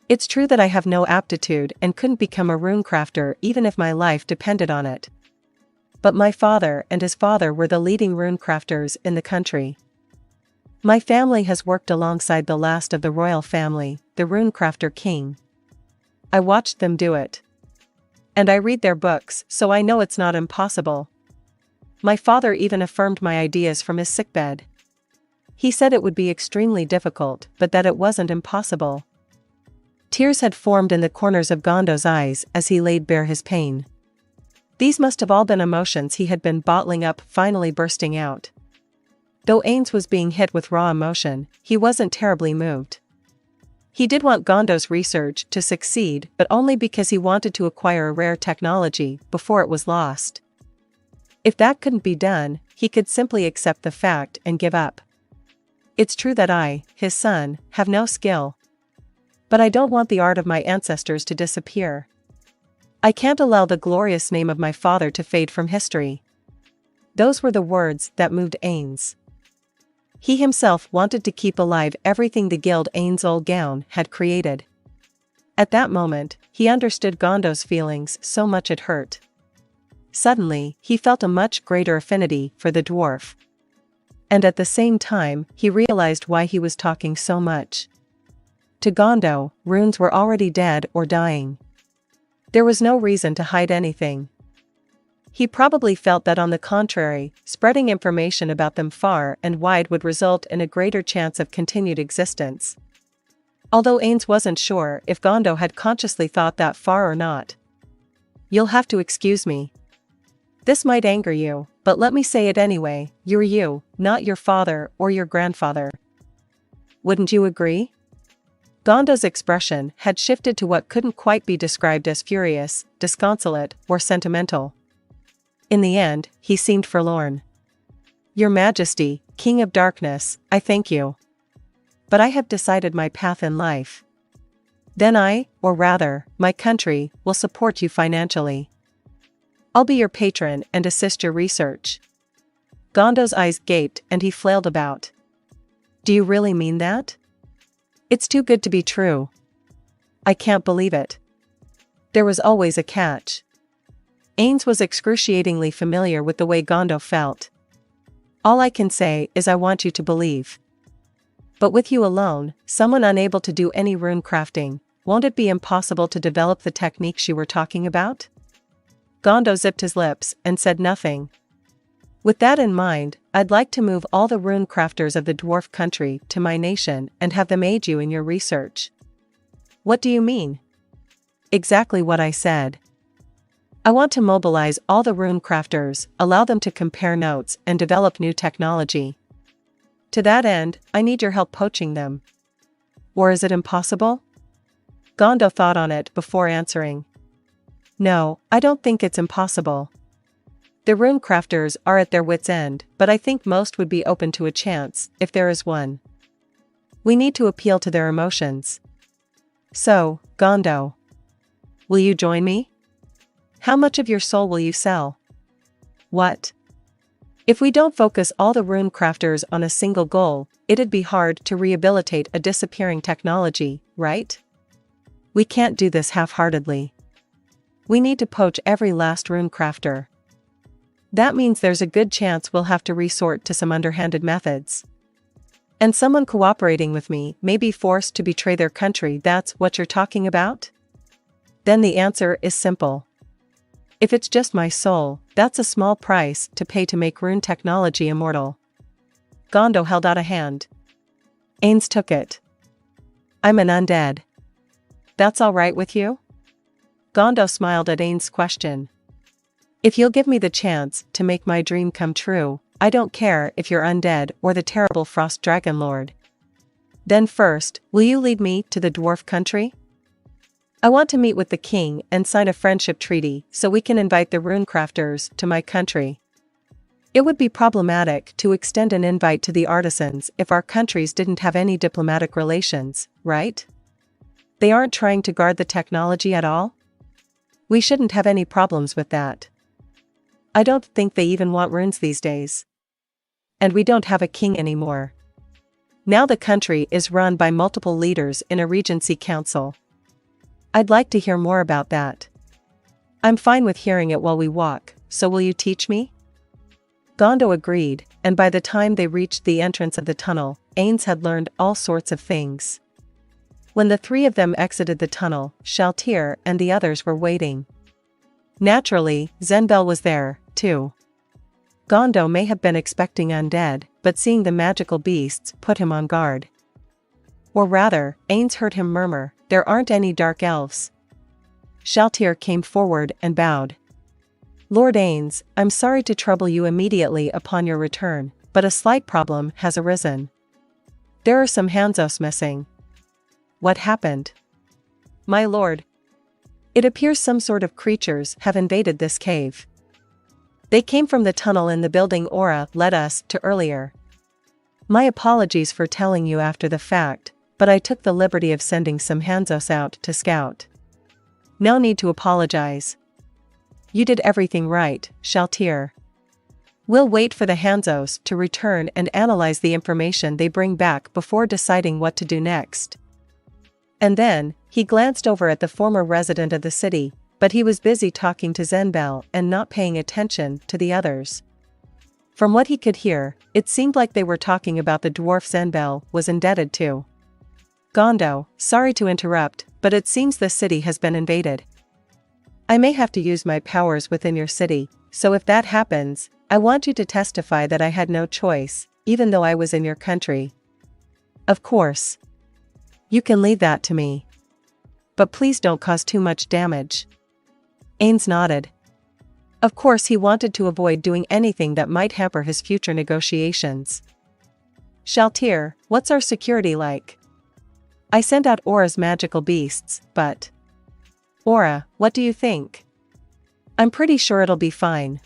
Speaker 1: It's true that I have no aptitude and couldn't become a runecrafter even if my life depended on it. But my father and his father were the leading runecrafters in the country. My family has worked alongside the last of the royal family, the runecrafter king. I watched them do it. And I read their books, so I know it's not impossible. My father even affirmed my ideas from his sickbed. He said it would be extremely difficult, but that it wasn't impossible. Tears had formed in the corners of Gondo's eyes as he laid bare his pain. These must have all been emotions he had been bottling up, finally bursting out. Though Ainz was being hit with raw emotion, he wasn't terribly moved. He did want Gondo's research to succeed, but only because he wanted to acquire a rare technology before it was lost. If that couldn't be done, he could simply accept the fact and give up. It's true that I, his son, have no skill. But I don't want the art of my ancestors to disappear. I can't allow the glorious name of my father to fade from history. Those were the words that moved Ainz. He himself wanted to keep alive everything the guild Ainz Ooal Gown had created. At that moment, he understood Gondo's feelings so much it hurt. Suddenly, he felt a much greater affinity for the dwarf. And at the same time, he realized why he was talking so much. To Gondo, runes were already dead or dying. There was no reason to hide anything. He probably felt that on the contrary, spreading information about them far and wide would result in a greater chance of continued existence. Although Ainz wasn't sure if Gondo had consciously thought that far or not. You'll have to excuse me. This might anger you, but let me say it anyway, you're you, not your father or your grandfather. Wouldn't you agree? Gondo's expression had shifted to what couldn't quite be described as furious, disconsolate, or sentimental. In the end, he seemed forlorn. Your Majesty, King of Darkness, I thank you. But I have decided my path in life. Then I, or rather, my country, will support you financially. I'll be your patron and assist your research. Gondo's eyes gaped and he flailed about. Do you really mean that? It's too good to be true. I can't believe it. There was always a catch. Ainz was excruciatingly familiar with the way Gondo felt. All I can say is I want you to believe. But with you alone, someone unable to do any rune crafting, won't it be impossible to develop the techniques you were talking about? Gondo zipped his lips and said nothing. With that in mind, I'd like to move all the rune crafters of the dwarf country to my nation and have them aid you in your research. What do you mean? Exactly what I said. I want to mobilize all the rune crafters, allow them to compare notes and develop new technology. To that end, I need your help poaching them. Or is it impossible? Gondo thought on it before answering. No, I don't think it's impossible. The rune crafters are at their wits' end, but I think most would be open to a chance, if there is one. We need to appeal to their emotions. So, Gondo, will you join me? How much of your soul will you sell? What? If we don't focus all the rune crafters on a single goal, it'd be hard to rehabilitate a disappearing technology, right? We can't do this half-heartedly. We need to poach every last rune crafter. That means there's a good chance we'll have to resort to some underhanded methods. And someone cooperating with me may be forced to betray their country. That's what you're talking about? Then the answer is simple. If it's just my soul, that's a small price to pay to make rune technology immortal. Gondo held out a hand. Ainz took it. I'm an undead. That's all right with you? Gondo smiled at Ainz's question. If you'll give me the chance to make my dream come true, I don't care if you're undead or the terrible Frost Dragon Lord. Then first, will you lead me to the dwarf country? I want to meet with the king and sign a friendship treaty so we can invite the rune crafters to my country. It would be problematic to extend an invite to the artisans if our countries didn't have any diplomatic relations, right? They aren't trying to guard the technology at all? We shouldn't have any problems with that. I don't think they even want runes these days. And we don't have a king anymore. Now the country is run by multiple leaders in a regency council. I'd like to hear more about that. I'm fine with hearing it while we walk, so will you teach me? Gondo agreed, and by the time they reached the entrance of the tunnel, Ainz had learned all sorts of things. When the three of them exited the tunnel, Shaltir and the others were waiting. Naturally, Zenbel was there, too. Gondo may have been expecting undead, but seeing the magical beasts put him on guard. Or rather, Ainz heard him murmur, "There aren't any dark elves." Shaltir came forward and bowed. Lord Ainz, I'm sorry to trouble you immediately upon your return, but a slight problem has arisen. There are some Hanzos missing. What happened? My lord. It appears some sort of creatures have invaded this cave. They came from the tunnel in the building Aura led us to earlier. My apologies for telling you after the fact, but I took the liberty of sending some Hanzos out to scout. No need to apologize. You did everything right, Shaltir. We'll wait for the Hanzos to return and analyze the information they bring back before deciding what to do next. And then, he glanced over at the former resident of the city, but he was busy talking to Zenbel and not paying attention to the others. From what he could hear, it seemed like they were talking about the dwarf Zenbel was indebted to. Gondo, sorry to interrupt, but it seems the city has been invaded. I may have to use my powers within your city, so if that happens, I want you to testify that I had no choice, even though I was in your country. Of course. You can leave that to me. But please don't cause too much damage. Ainz nodded. Of course he wanted to avoid doing anything that might hamper his future negotiations. Shaltir, what's our security like? I sent out Aura's magical beasts, but... Aura, what do you think? I'm pretty sure it'll be fine.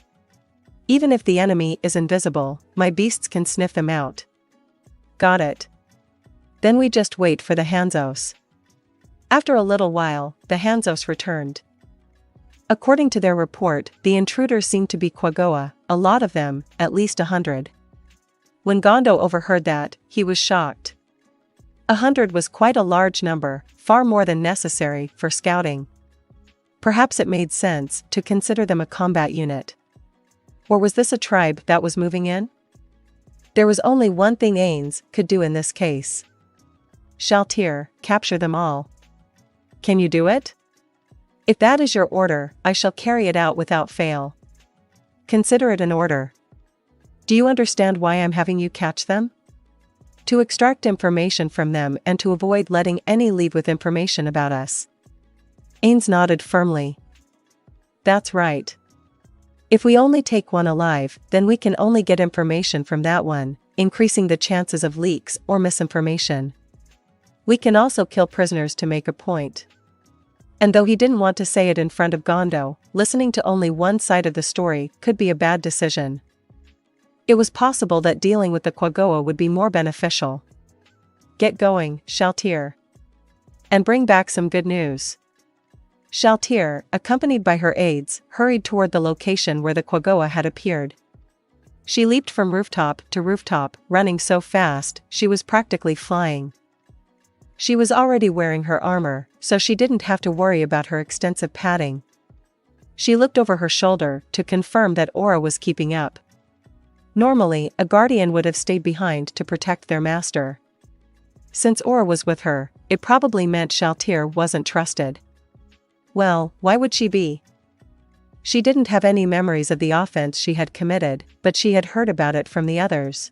Speaker 1: Even if the enemy is invisible, my beasts can sniff them out. Got it. Then we just wait for the Hanzos. After a little while, the Hanzos returned. According to their report, the intruders seemed to be Quagoa, a lot of them, at least 100. When Gondo overheard that, he was shocked. 100 was quite a large number, far more than necessary for scouting. Perhaps it made sense to consider them a combat unit. Or was this a tribe that was moving in? There was only one thing Ainz could do in this case. Shaltir, capture them all. Can you do it? If that is your order, I shall carry it out without fail. Consider it an order. Do you understand why I'm having you catch them? To extract information from them and to avoid letting any leave with information about us. Ainz nodded firmly. That's right. If we only take one alive, then we can only get information from that one, increasing the chances of leaks or misinformation. We can also kill prisoners to make a point. And though he didn't want to say it in front of Gondo, listening to only one side of the story could be a bad decision. It was possible that dealing with the Quagoa would be more beneficial. Get going, Shaltir. And bring back some good news. Shaltir, accompanied by her aides, hurried toward the location where the Quagoa had appeared. She leaped from rooftop to rooftop, running so fast, she was practically flying. She was already wearing her armor, so she didn't have to worry about her extensive padding. She looked over her shoulder to confirm that Aura was keeping up. Normally, a guardian would have stayed behind to protect their master. Since Aura was with her, it probably meant Shaltir wasn't trusted. Well, why would she be? She didn't have any memories of the offense she had committed, but she had heard about it from the others.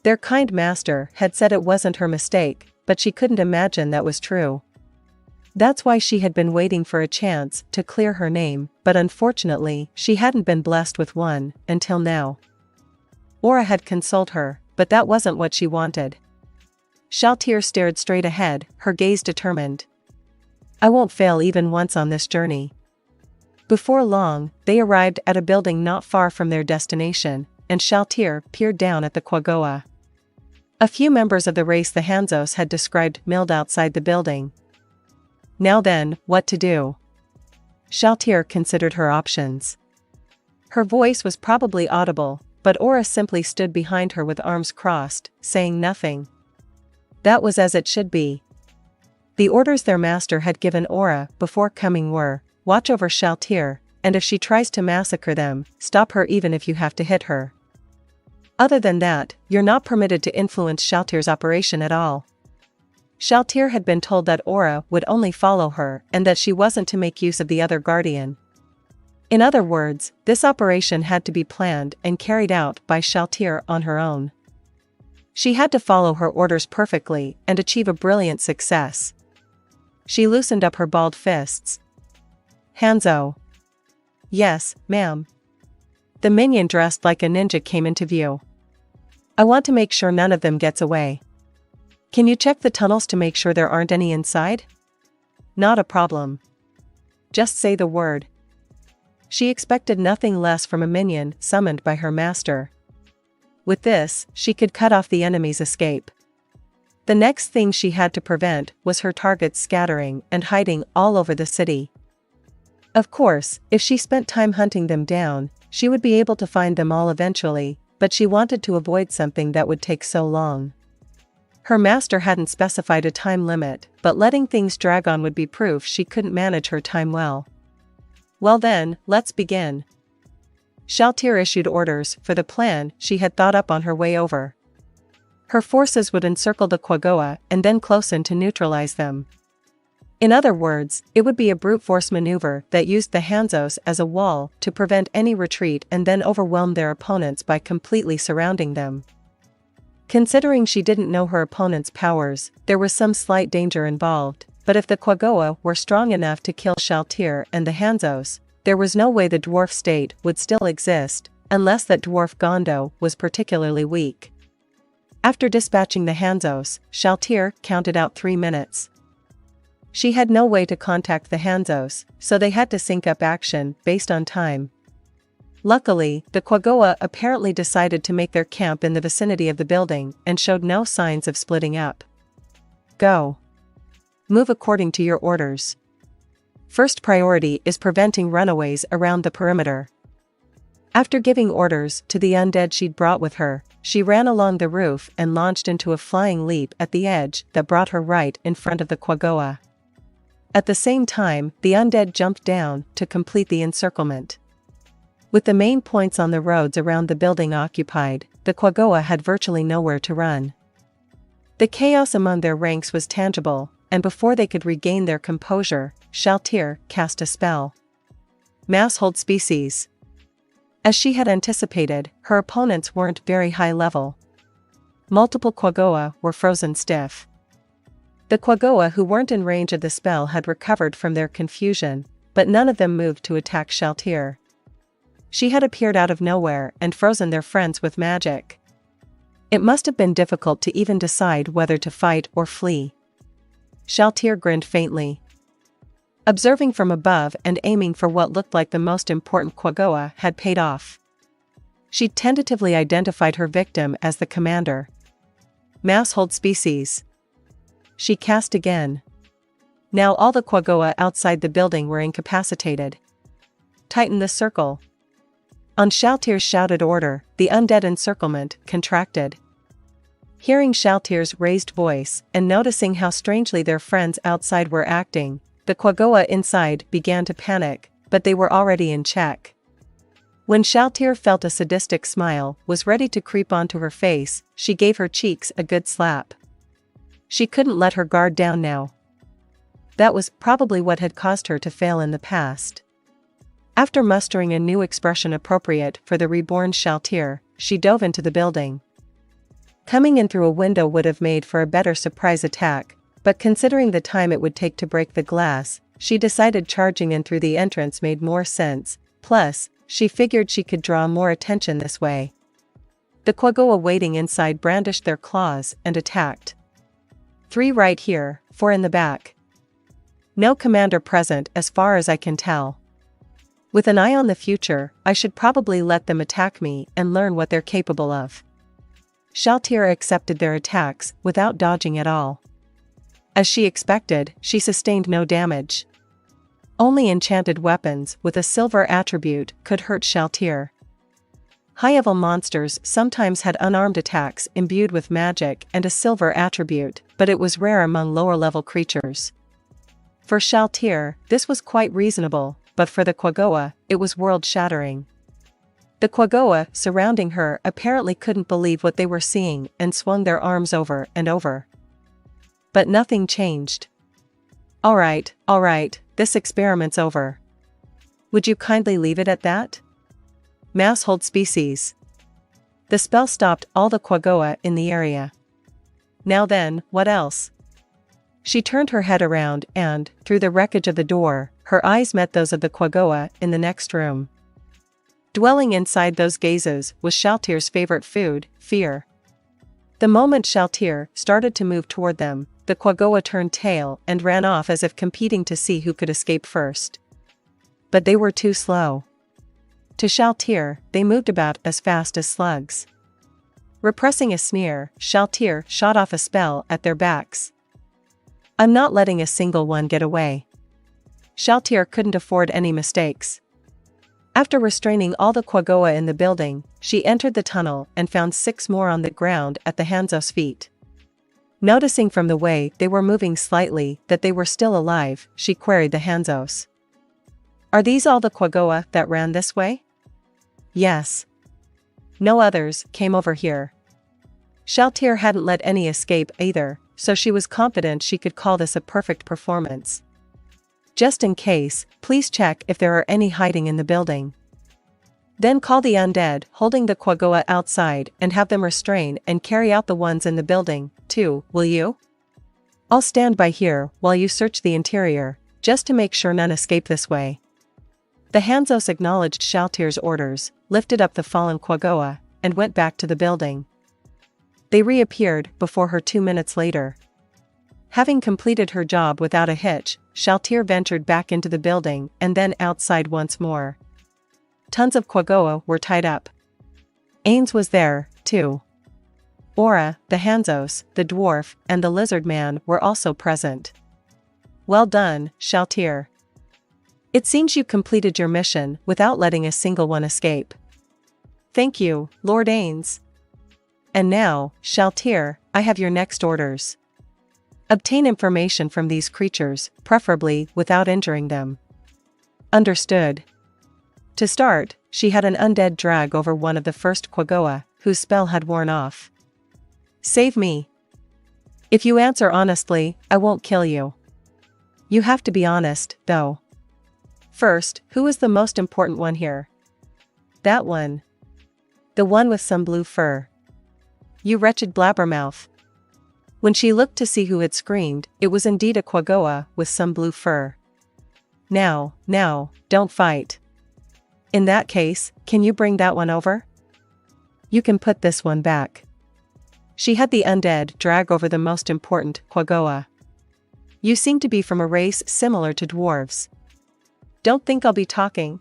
Speaker 1: Their kind master had said it wasn't her mistake, but she couldn't imagine that was true. That's why she had been waiting for a chance to clear her name, but unfortunately, she hadn't been blessed with one, until now. Aura had consoled her, but that wasn't what she wanted. Shaltir stared straight ahead, her gaze determined. I won't fail even once on this journey. Before long, they arrived at a building not far from their destination, and Shaltir peered down at the Quaggoa. A few members of the race the Hanzos had described milled outside the building. Now then, what to do? Shaltir considered her options. Her voice was probably audible, but Aura simply stood behind her with arms crossed, saying nothing. That was as it should be. The orders their master had given Aura before coming were, watch over Shaltir, and if she tries to massacre them, stop her even if you have to hit her. Other than that, you're not permitted to influence Shaltir's operation at all. Shaltir had been told that Aura would only follow her and that she wasn't to make use of the other guardian. In other words, this operation had to be planned and carried out by Shaltir on her own. She had to follow her orders perfectly and achieve a brilliant success. She loosened up her balled fists. Hanzo. Yes, ma'am. The minion dressed like a ninja came into view. I want to make sure none of them gets away. Can you check the tunnels to make sure there aren't any inside? Not a problem. Just say the word. She expected nothing less from a minion summoned by her master. With this, she could cut off the enemy's escape. The next thing she had to prevent was her targets scattering and hiding all over the city. Of course, if she spent time hunting them down, she would be able to find them all eventually, but she wanted to avoid something that would take so long. Her master hadn't specified a time limit, but letting things drag on would be proof she couldn't manage her time well. Well then, let's begin. Shaltir issued orders for the plan she had thought up on her way over. Her forces would encircle the Quaggoa and then close in to neutralize them. In other words, it would be a brute force maneuver that used the Hanzos as a wall to prevent any retreat and then overwhelm their opponents by completely surrounding them. Considering she didn't know her opponent's powers, there was some slight danger involved, but if the Quaggoa were strong enough to kill Shaltir and the Hanzos, there was no way the dwarf state would still exist, unless that dwarf Gondo was particularly weak. After dispatching the Hanzos, Shaltir counted out 3 minutes. She had no way to contact the Hanzos, so they had to sync up action based on time. Luckily, the Quaggoa apparently decided to make their camp in the vicinity of the building and showed no signs of splitting up. Go. Move according to your orders. First priority is preventing runaways around the perimeter. After giving orders to the undead she'd brought with her, she ran along the roof and launched into a flying leap at the edge that brought her right in front of the Quaggoa. At the same time, the undead jumped down to complete the encirclement. With the main points on the roads around the building occupied, the Quaggoa had virtually nowhere to run. The chaos among their ranks was tangible, and before they could regain their composure, Shaltir cast a spell. Mass Hold Species. As she had anticipated, her opponents weren't very high level. Multiple Quaggoa were frozen stiff. The Quaggoa who weren't in range of the spell had recovered from their confusion, but none of them moved to attack Shaltir. She had appeared out of nowhere and frozen their friends with magic. It must have been difficult to even decide whether to fight or flee. Shaltir grinned faintly. Observing from above and aiming for what looked like the most important Quaggoa had paid off. She tentatively identified her victim as the commander. Mass Hold Species. She cast again. Now all the Quaggoa outside the building were incapacitated. Tighten the circle. On Shaltir's shouted order, the undead encirclement contracted. Hearing Shaltir's raised voice and noticing how strangely their friends outside were acting, the Quaggoa inside began to panic, but they were already in check. When Shaltir felt a sadistic smile was ready to creep onto her face, she gave her cheeks a good slap. She couldn't let her guard down now. That was probably what had caused her to fail in the past. After mustering a new expression appropriate for the reborn Shaltir, she dove into the building. Coming in through a window would have made for a better surprise attack, but considering the time it would take to break the glass, she decided charging in through the entrance made more sense, plus, she figured she could draw more attention this way. The Quaggoa waiting inside brandished their claws and attacked. 3 right here, 4 in the back. No commander present as far as I can tell. With an eye on the future, I should probably let them attack me and learn what they're capable of. Shaltir accepted their attacks without dodging at all. As she expected, she sustained no damage. Only enchanted weapons with a silver attribute could hurt Shaltir. High-level monsters sometimes had unarmed attacks imbued with magic and a silver attribute, but it was rare among lower-level creatures. For Shaltir, this was quite reasonable, but for the Quaggoa, it was world-shattering. The Quaggoa surrounding her apparently couldn't believe what they were seeing and swung their arms over and over. But nothing changed. All right, this experiment's over. Would you kindly leave it at that? Masshold species. The spell stopped all the Quaggoa in the area. Now then, what else? She turned her head around and, through the wreckage of the door, her eyes met those of the Quaggoa in the next room. Dwelling inside those gazes was Shaltir's favorite food, fear. The moment Shaltir started to move toward them, the Quaggoa turned tail and ran off as if competing to see who could escape first. But they were too slow. To Shaltir, they moved about as fast as slugs. Repressing a sneer, Shaltir shot off a spell at their backs. I'm not letting a single one get away. Shaltir couldn't afford any mistakes. After restraining all the Quaggoa in the building, she entered the tunnel and found 6 more on the ground at the Hanzo's feet. Noticing from the way they were moving slightly that they were still alive, she queried the Hanzos. Are these all the Quaggoa that ran this way? Yes. No others came over here. Shaltir hadn't let any escape either, so she was confident she could call this a perfect performance. Just in case, please check if there are any hiding in the building. Then call the undead holding the Quaggoa outside and have them restrain and carry out the ones in the building, too, will you? I'll stand by here while you search the interior, just to make sure none escape this way. The Hanzos acknowledged Shaltir's orders, lifted up the fallen Quaggoa, and went back to the building. They reappeared before her 2 minutes later. Having completed her job without a hitch, Shaltir ventured back into the building and then outside once more. Tons of Quaggoa were tied up. Ainz was there, too. Aura, the Hanzos, the Dwarf, and the Lizard Man were also present. Well done, Shaltir. It seems you completed your mission without letting a single one escape. Thank you, Lord Ainz. And now, Shaltir, I have your next orders. Obtain information from these creatures, preferably without injuring them. Understood. To start, she had an undead drag over one of the first Quaggoa, whose spell had worn off. Save me. If you answer honestly, I won't kill you. You have to be honest, though. First, who is the most important one here? That one. The one with some blue fur. You wretched blabbermouth. When she looked to see who had screamed, it was indeed a Quaggoa with some blue fur. Now, don't fight. In that case, can you bring that one over? You can put this one back. She had the undead drag over the most important Quaggoa. You seem to be from a race similar to dwarves. Don't think I'll be talking.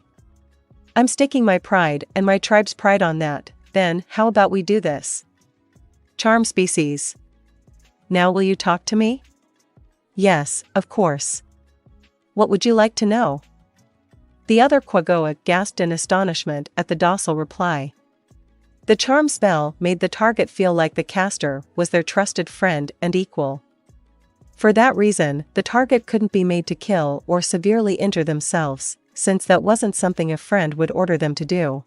Speaker 1: I'm staking my pride and my tribe's pride on that, then how about we do this? Charm species. Now will you talk to me? Yes, of course. What would you like to know? The other Quaggoa gasped in astonishment at the docile reply. The charm spell made the target feel like the caster was their trusted friend and equal. For that reason, the target couldn't be made to kill or severely injure themselves, since that wasn't something a friend would order them to do.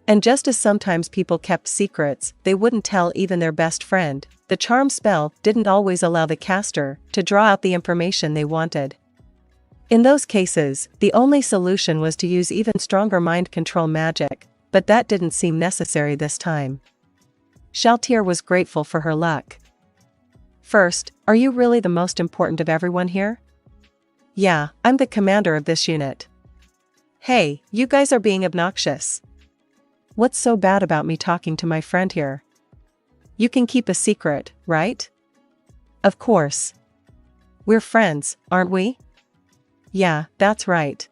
Speaker 1: And just as sometimes people kept secrets they wouldn't tell even their best friend, the charm spell didn't always allow the caster to draw out the information they wanted. In those cases, the only solution was to use even stronger mind control magic, but that didn't seem necessary this time. Shaltir was grateful for her luck. First, are you really the most important of everyone here? Yeah, I'm the commander of this unit. Hey, you guys are being obnoxious. What's so bad about me talking to my friend here? You can keep a secret, right? Of course. We're friends, aren't we? Yeah, that's right.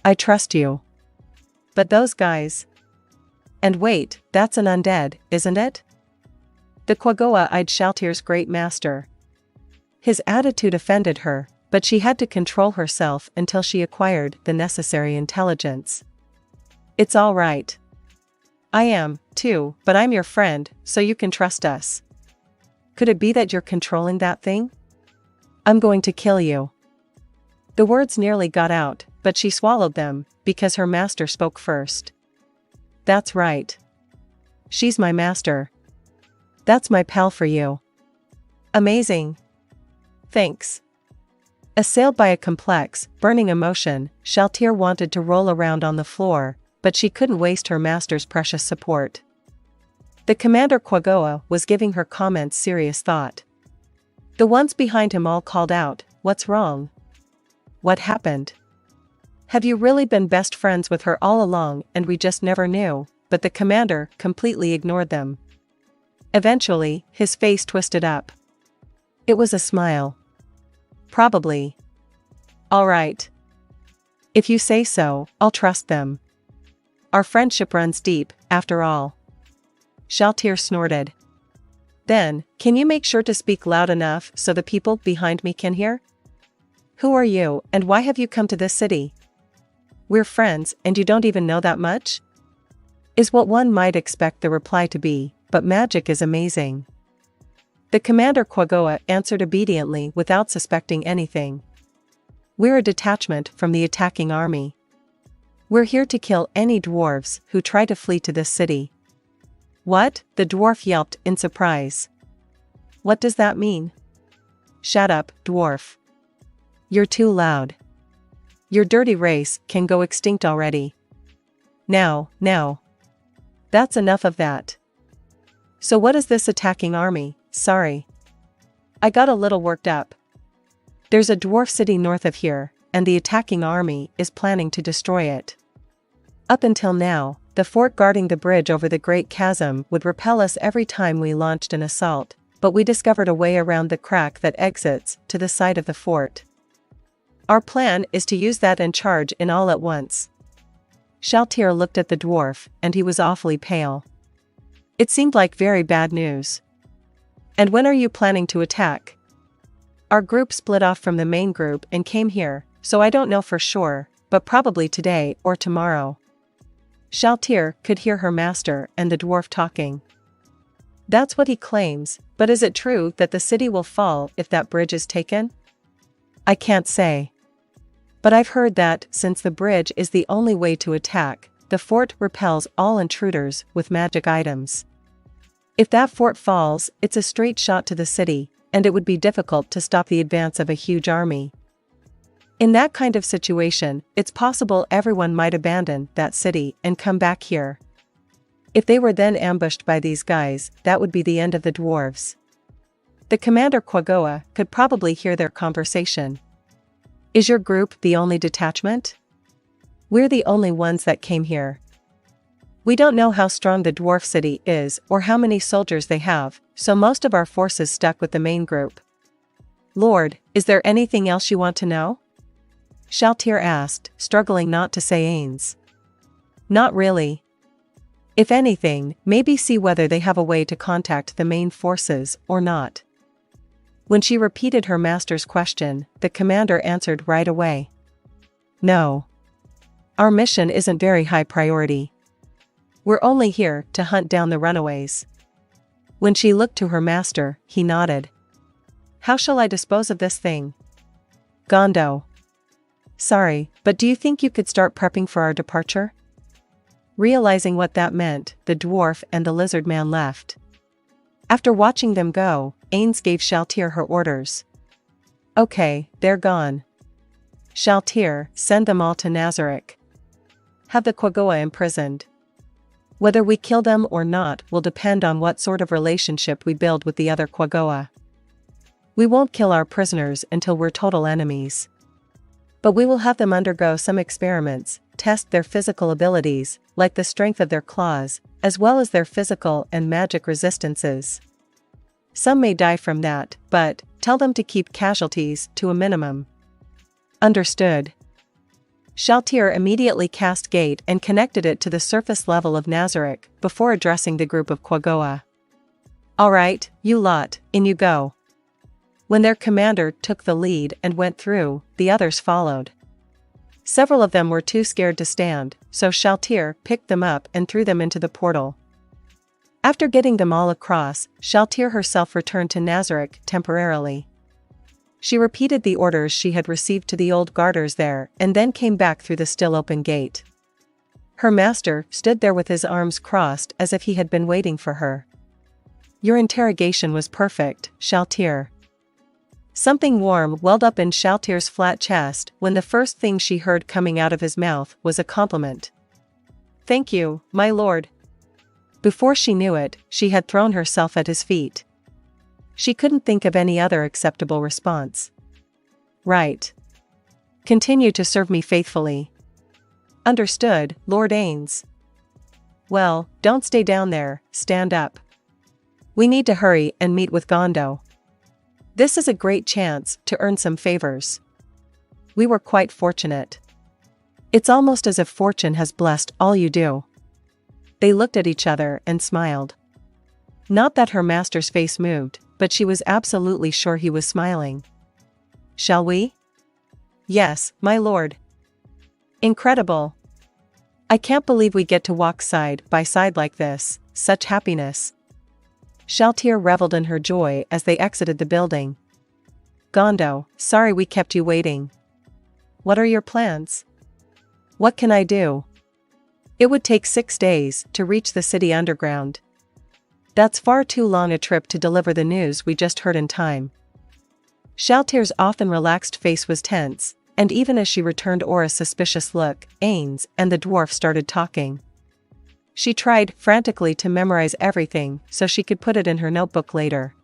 Speaker 1: I trust you. But those guys. And wait, that's an undead, isn't it? The Quaggoa eyed Shaltir's great master. His attitude offended her, but she had to control herself until she acquired the necessary intelligence. It's all right. I am, too, but I'm your friend, so you can trust us. Could it be that you're controlling that thing? I'm going to kill you. The words nearly got out, but she swallowed them, because her master spoke first. That's right. She's my master. That's my pal for you. Amazing. Thanks. Assailed by a complex, burning emotion, Shaltir wanted to roll around on the floor, but she couldn't waste her master's precious support. The Commander Quaggoa was giving her comments serious thought. The ones behind him all called out, "What's wrong? What happened? Have you really been best friends with her all along and we just never knew?" But the commander completely ignored them. Eventually, his face twisted up. It was a smile. Probably. All right. If you say so, I'll trust them. Our friendship runs deep, after all. Shaltir snorted. Then, can you make sure to speak loud enough so the people behind me can hear? Who are you, and why have you come to this city? We're friends, and you don't even know that much? Is what one might expect the reply to be, but magic is amazing. The Commander Quaggoa answered obediently without suspecting anything. We're a detachment from the attacking army. We're here to kill any dwarves who try to flee to this city. What? The dwarf yelped in surprise. What does that mean? Shut up, dwarf. You're too loud. Your dirty race can go extinct already. Now. That's enough of that. So what is this attacking army? Sorry. I got a little worked up. There's a dwarf city north of here, and the attacking army is planning to destroy it. Up until now, the fort guarding the bridge over the Great Chasm would repel us every time we launched an assault, but we discovered a way around the crack that exits to the side of the fort. Our plan is to use that and charge in all at once. Shaltir looked at the dwarf, and he was awfully pale. It seemed like very bad news. And when are you planning to attack? Our group split off from the main group and came here, so I don't know for sure, but probably today or tomorrow. Shaltir could hear her master and the dwarf talking. That's what he claims, but is it true that the city will fall if that bridge is taken? I can't say. But I've heard that, since the bridge is the only way to attack, the fort repels all intruders with magic items. If that fort falls, it's a straight shot to the city, and it would be difficult to stop the advance of a huge army. In that kind of situation, it's possible everyone might abandon that city and come back here. If they were then ambushed by these guys, that would be the end of the dwarves. The Commander Quaggoa could probably hear their conversation. Is your group the only detachment? We're the only ones that came here. We don't know how strong the dwarf city is or how many soldiers they have, so most of our forces stuck with the main group. Lord, is there anything else you want to know? Shaltir asked, struggling not to say Ainz. Not really. If anything, maybe see whether they have a way to contact the main forces or not. When she repeated her master's question, the commander answered right away. No. Our mission isn't very high priority. We're only here to hunt down the runaways. When she looked to her master, he nodded. How shall I dispose of this thing? Gondo. Sorry, but do you think you could start prepping for our departure? Realizing what that meant, the dwarf and the lizard man left. After watching them go, Ainz gave Shaltir her orders. Okay, they're gone. Shaltir, send them all to Nazarick. Have the Quagoa imprisoned. Whether we kill them or not will depend on what sort of relationship we build with the other Quagoa. We won't kill our prisoners until we're total enemies. But we will have them undergo some experiments, test their physical abilities, like the strength of their claws, as well as their physical and magic resistances. Some may die from that, but tell them to keep casualties to a minimum. Understood. Shaltir immediately cast Gate and connected it to the surface level of Nazarick before addressing the group of Quagoa. All right, you lot, in you go. When their commander took the lead and went through, the others followed. Several of them were too scared to stand, so Shaltir picked them up and threw them into the portal. After getting them all across, Shaltir herself returned to Nazarick temporarily. She repeated the orders she had received to the old guarders there and then came back through the still open gate. Her master stood there with his arms crossed as if he had been waiting for her. Your interrogation was perfect, Shaltir. Something warm welled up in Shaltir's flat chest when the first thing she heard coming out of his mouth was a compliment. Thank you, my lord. Before she knew it, she had thrown herself at his feet. She couldn't think of any other acceptable response. Right. Continue to serve me faithfully. Understood, Lord Ainz. Well, don't stay down there, stand up. We need to hurry and meet with Gondo. This is a great chance to earn some favors. We were quite fortunate. It's almost as if fortune has blessed all you do. They looked at each other and smiled. Not that her master's face moved, but she was absolutely sure he was smiling. Shall we? Yes, my lord. Incredible. I can't believe we get to walk side by side like this, such happiness. Shaltir reveled in her joy as they exited the building. Gondo, sorry we kept you waiting. What are your plans? What can I do? It would take 6 days to reach the city underground. That's far too long a trip to deliver the news we just heard in time. Shaltir's often relaxed face was tense, and even as she returned Aura's suspicious look, Ainz and the dwarf started talking. She tried frantically to memorize everything so she could put it in her notebook later.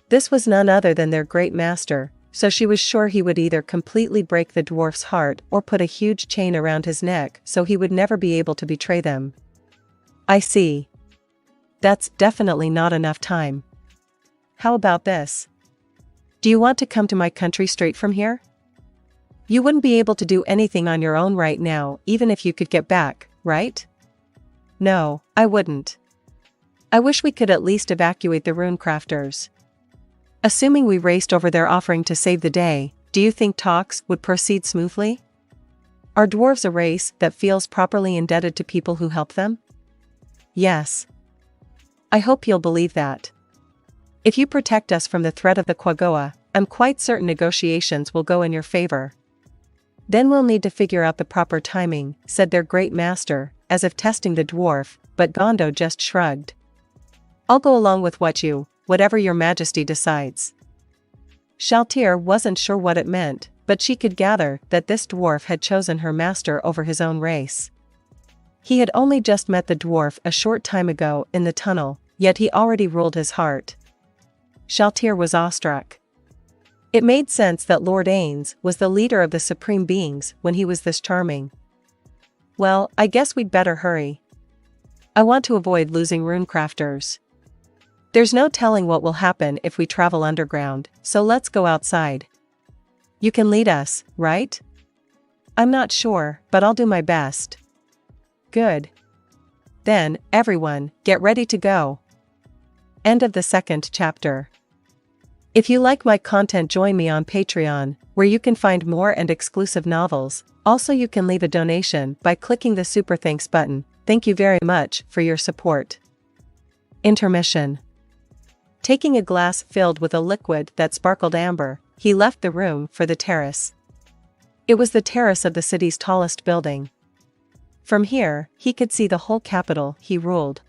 Speaker 1: This was none other than their great master, so she was sure he would either completely break the dwarf's heart or put a huge chain around his neck so he would never be able to betray them. I see. That's definitely not enough time. How about this? Do you want to come to my country straight from here? You wouldn't be able to do anything on your own right now, even if you could get back, right? No, I wouldn't. I wish we could at least evacuate the runecrafters. Assuming we raced over their offering to save the day, do you think talks would proceed smoothly? Are dwarves a race that feels properly indebted to people who help them? Yes. I hope you'll believe that. If you protect us from the threat of the Quagoa, I'm quite certain negotiations will go in your favor. Then we'll need to figure out the proper timing, said their great master, as if testing the dwarf, but Gondo just shrugged. I'll go along with whatever your majesty decides. Shaltir wasn't sure what it meant, but she could gather that this dwarf had chosen her master over his own race. He had only just met the dwarf a short time ago in the tunnel, yet he already ruled his heart. Shaltir was awestruck. It made sense that Lord Ainz was the leader of the supreme beings when he was this charming. Well, I guess we'd better hurry. I want to avoid losing runecrafters. There's no telling what will happen if we travel underground, so let's go outside. You can lead us, right? I'm not sure, but I'll do my best. Good. Then, everyone, get ready to go. End of the 2nd chapter. If you like my content, join me on Patreon, where you can find more and exclusive novels. Also, you can leave a donation by clicking the Super Thanks button. Thank you very much for your support. Intermission. Taking a glass filled with a liquid that sparkled amber, he left the room for the terrace. It was the terrace of the city's tallest building. From here, he could see the whole capital he ruled.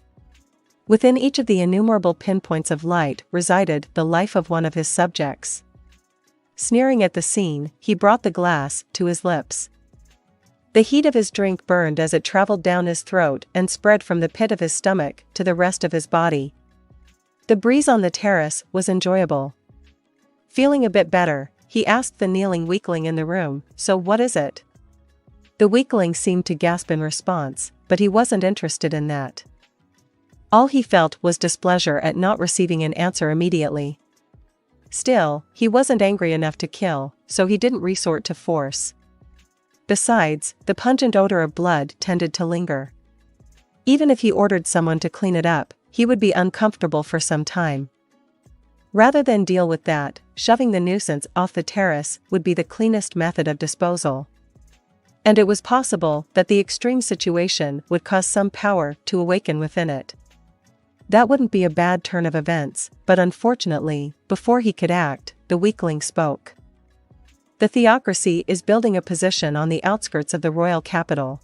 Speaker 1: Within each of the innumerable pinpoints of light resided the life of one of his subjects. Sneering at the scene, he brought the glass to his lips. The heat of his drink burned as it traveled down his throat and spread from the pit of his stomach to the rest of his body. The breeze on the terrace was enjoyable. Feeling a bit better, he asked the kneeling weakling in the room, "So what is it?" The weakling seemed to gasp in response, but he wasn't interested in that. All he felt was displeasure at not receiving an answer immediately. Still, he wasn't angry enough to kill, so he didn't resort to force. Besides, the pungent odor of blood tended to linger. Even if he ordered someone to clean it up, he would be uncomfortable for some time. Rather than deal with that, shoving the nuisance off the terrace would be the cleanest method of disposal. And it was possible that the extreme situation would cause some power to awaken within it. That wouldn't be a bad turn of events, but unfortunately, before he could act, the weakling spoke. The theocracy is building a position on the outskirts of the royal capital.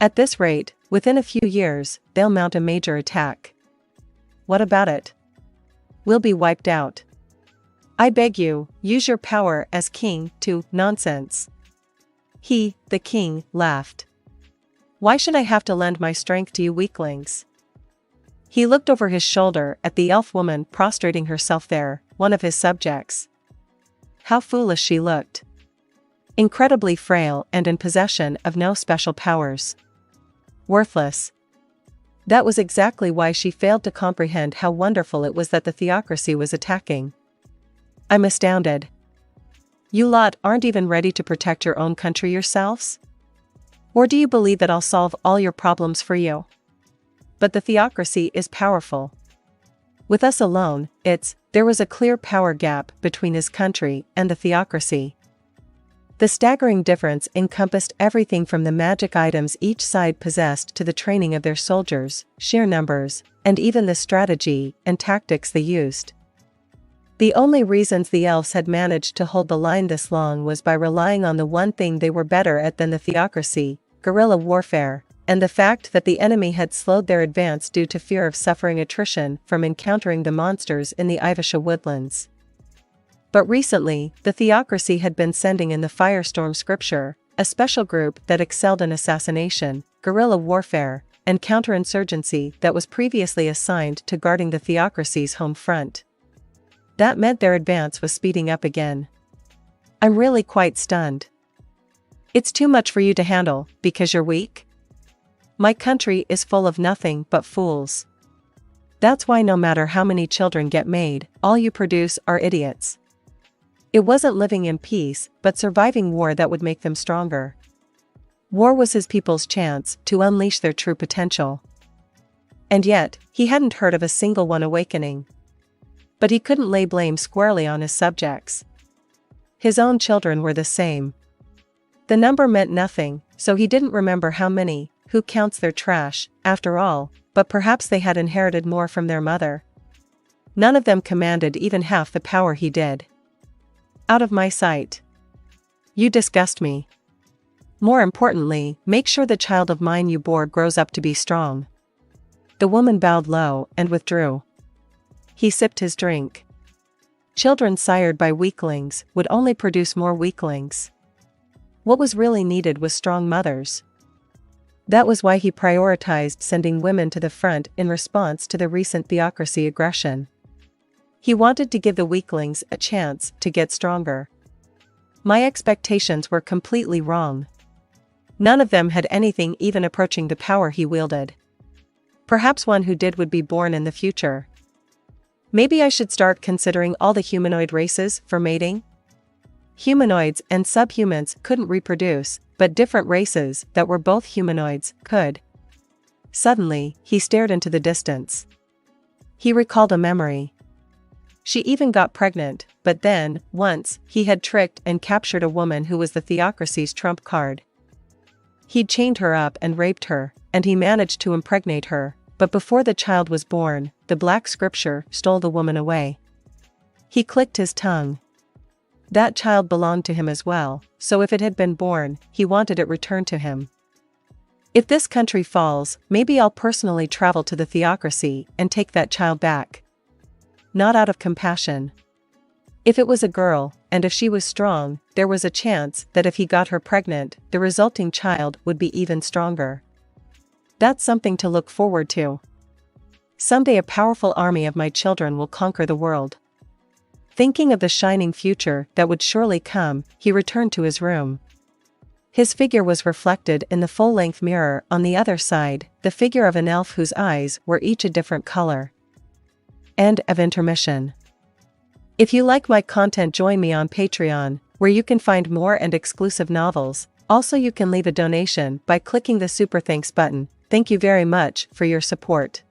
Speaker 1: At this rate, within a few years, they'll mount a major attack. What about it? We'll be wiped out. I beg you, use your power as king to nonsense. He, the king, laughed. Why should I have to lend my strength to you weaklings? He looked over his shoulder at the elf woman prostrating herself there, one of his subjects. How foolish she looked. Incredibly frail and in possession of no special powers. Worthless. That was exactly why she failed to comprehend how wonderful it was that the theocracy was attacking. I'm astounded. You lot aren't even ready to protect your own country yourselves? Or do you believe that I'll solve all your problems for you? But the theocracy is powerful. With us alone, there was a clear power gap between his country and the theocracy. The staggering difference encompassed everything from the magic items each side possessed to the training of their soldiers, sheer numbers, and even the strategy and tactics they used. The only reasons the elves had managed to hold the line this long was by relying on the one thing they were better at than the theocracy, guerrilla warfare, and the fact that the enemy had slowed their advance due to fear of suffering attrition from encountering the monsters in the Ivesha woodlands. But recently, the theocracy had been sending in the Firestorm Scripture, a special group that excelled in assassination, guerrilla warfare, and counterinsurgency that was previously assigned to guarding the theocracy's home front. That meant their advance was speeding up again. I'm really quite stunned. It's too much for you to handle, because you're weak? My country is full of nothing but fools. That's why no matter how many children get made, all you produce are idiots. It wasn't living in peace, but surviving war that would make them stronger. War was his people's chance to unleash their true potential. And yet, he hadn't heard of a single one awakening. But he couldn't lay blame squarely on his subjects. His own children were the same. The number meant nothing, so he didn't remember how many. Who counts their trash, after all, but perhaps they had inherited more from their mother. None of them commanded even half the power he did. Out of my sight. You disgust me. More importantly, make sure the child of mine you bore grows up to be strong. The woman bowed low and withdrew. He sipped his drink. Children sired by weaklings would only produce more weaklings. What was really needed was strong mothers. That was why he prioritized sending women to the front in response to the recent theocracy aggression. He wanted to give the weaklings a chance to get stronger. My expectations were completely wrong. None of them had anything even approaching the power he wielded. Perhaps one who did would be born in the future. Maybe I should start considering all the humanoid races for mating? Humanoids and subhumans couldn't reproduce, but different races that were both humanoids could. Suddenly, he stared into the distance. He recalled a memory. She even got pregnant, but then, once, he had tricked and captured a woman who was the theocracy's trump card. He'd chained her up and raped her, and he managed to impregnate her, but before the child was born, the Black Scripture stole the woman away. He clicked his tongue. That child belonged to him as well, so if it had been born, he wanted it returned to him. If this country falls, maybe I'll personally travel to the theocracy and take that child back. Not out of compassion. If it was a girl, and if she was strong, there was a chance that if he got her pregnant, the resulting child would be even stronger. That's something to look forward to. Someday a powerful army of my children will conquer the world. Thinking of the shining future that would surely come, he returned to his room. His figure was reflected in the full-length mirror on the other side, the figure of an elf whose eyes were each a different color. End of intermission. If you like my content, join me on Patreon, where you can find more and exclusive novels. Also, you can leave a donation by clicking the Super Thanks button. Thank you very much for your support.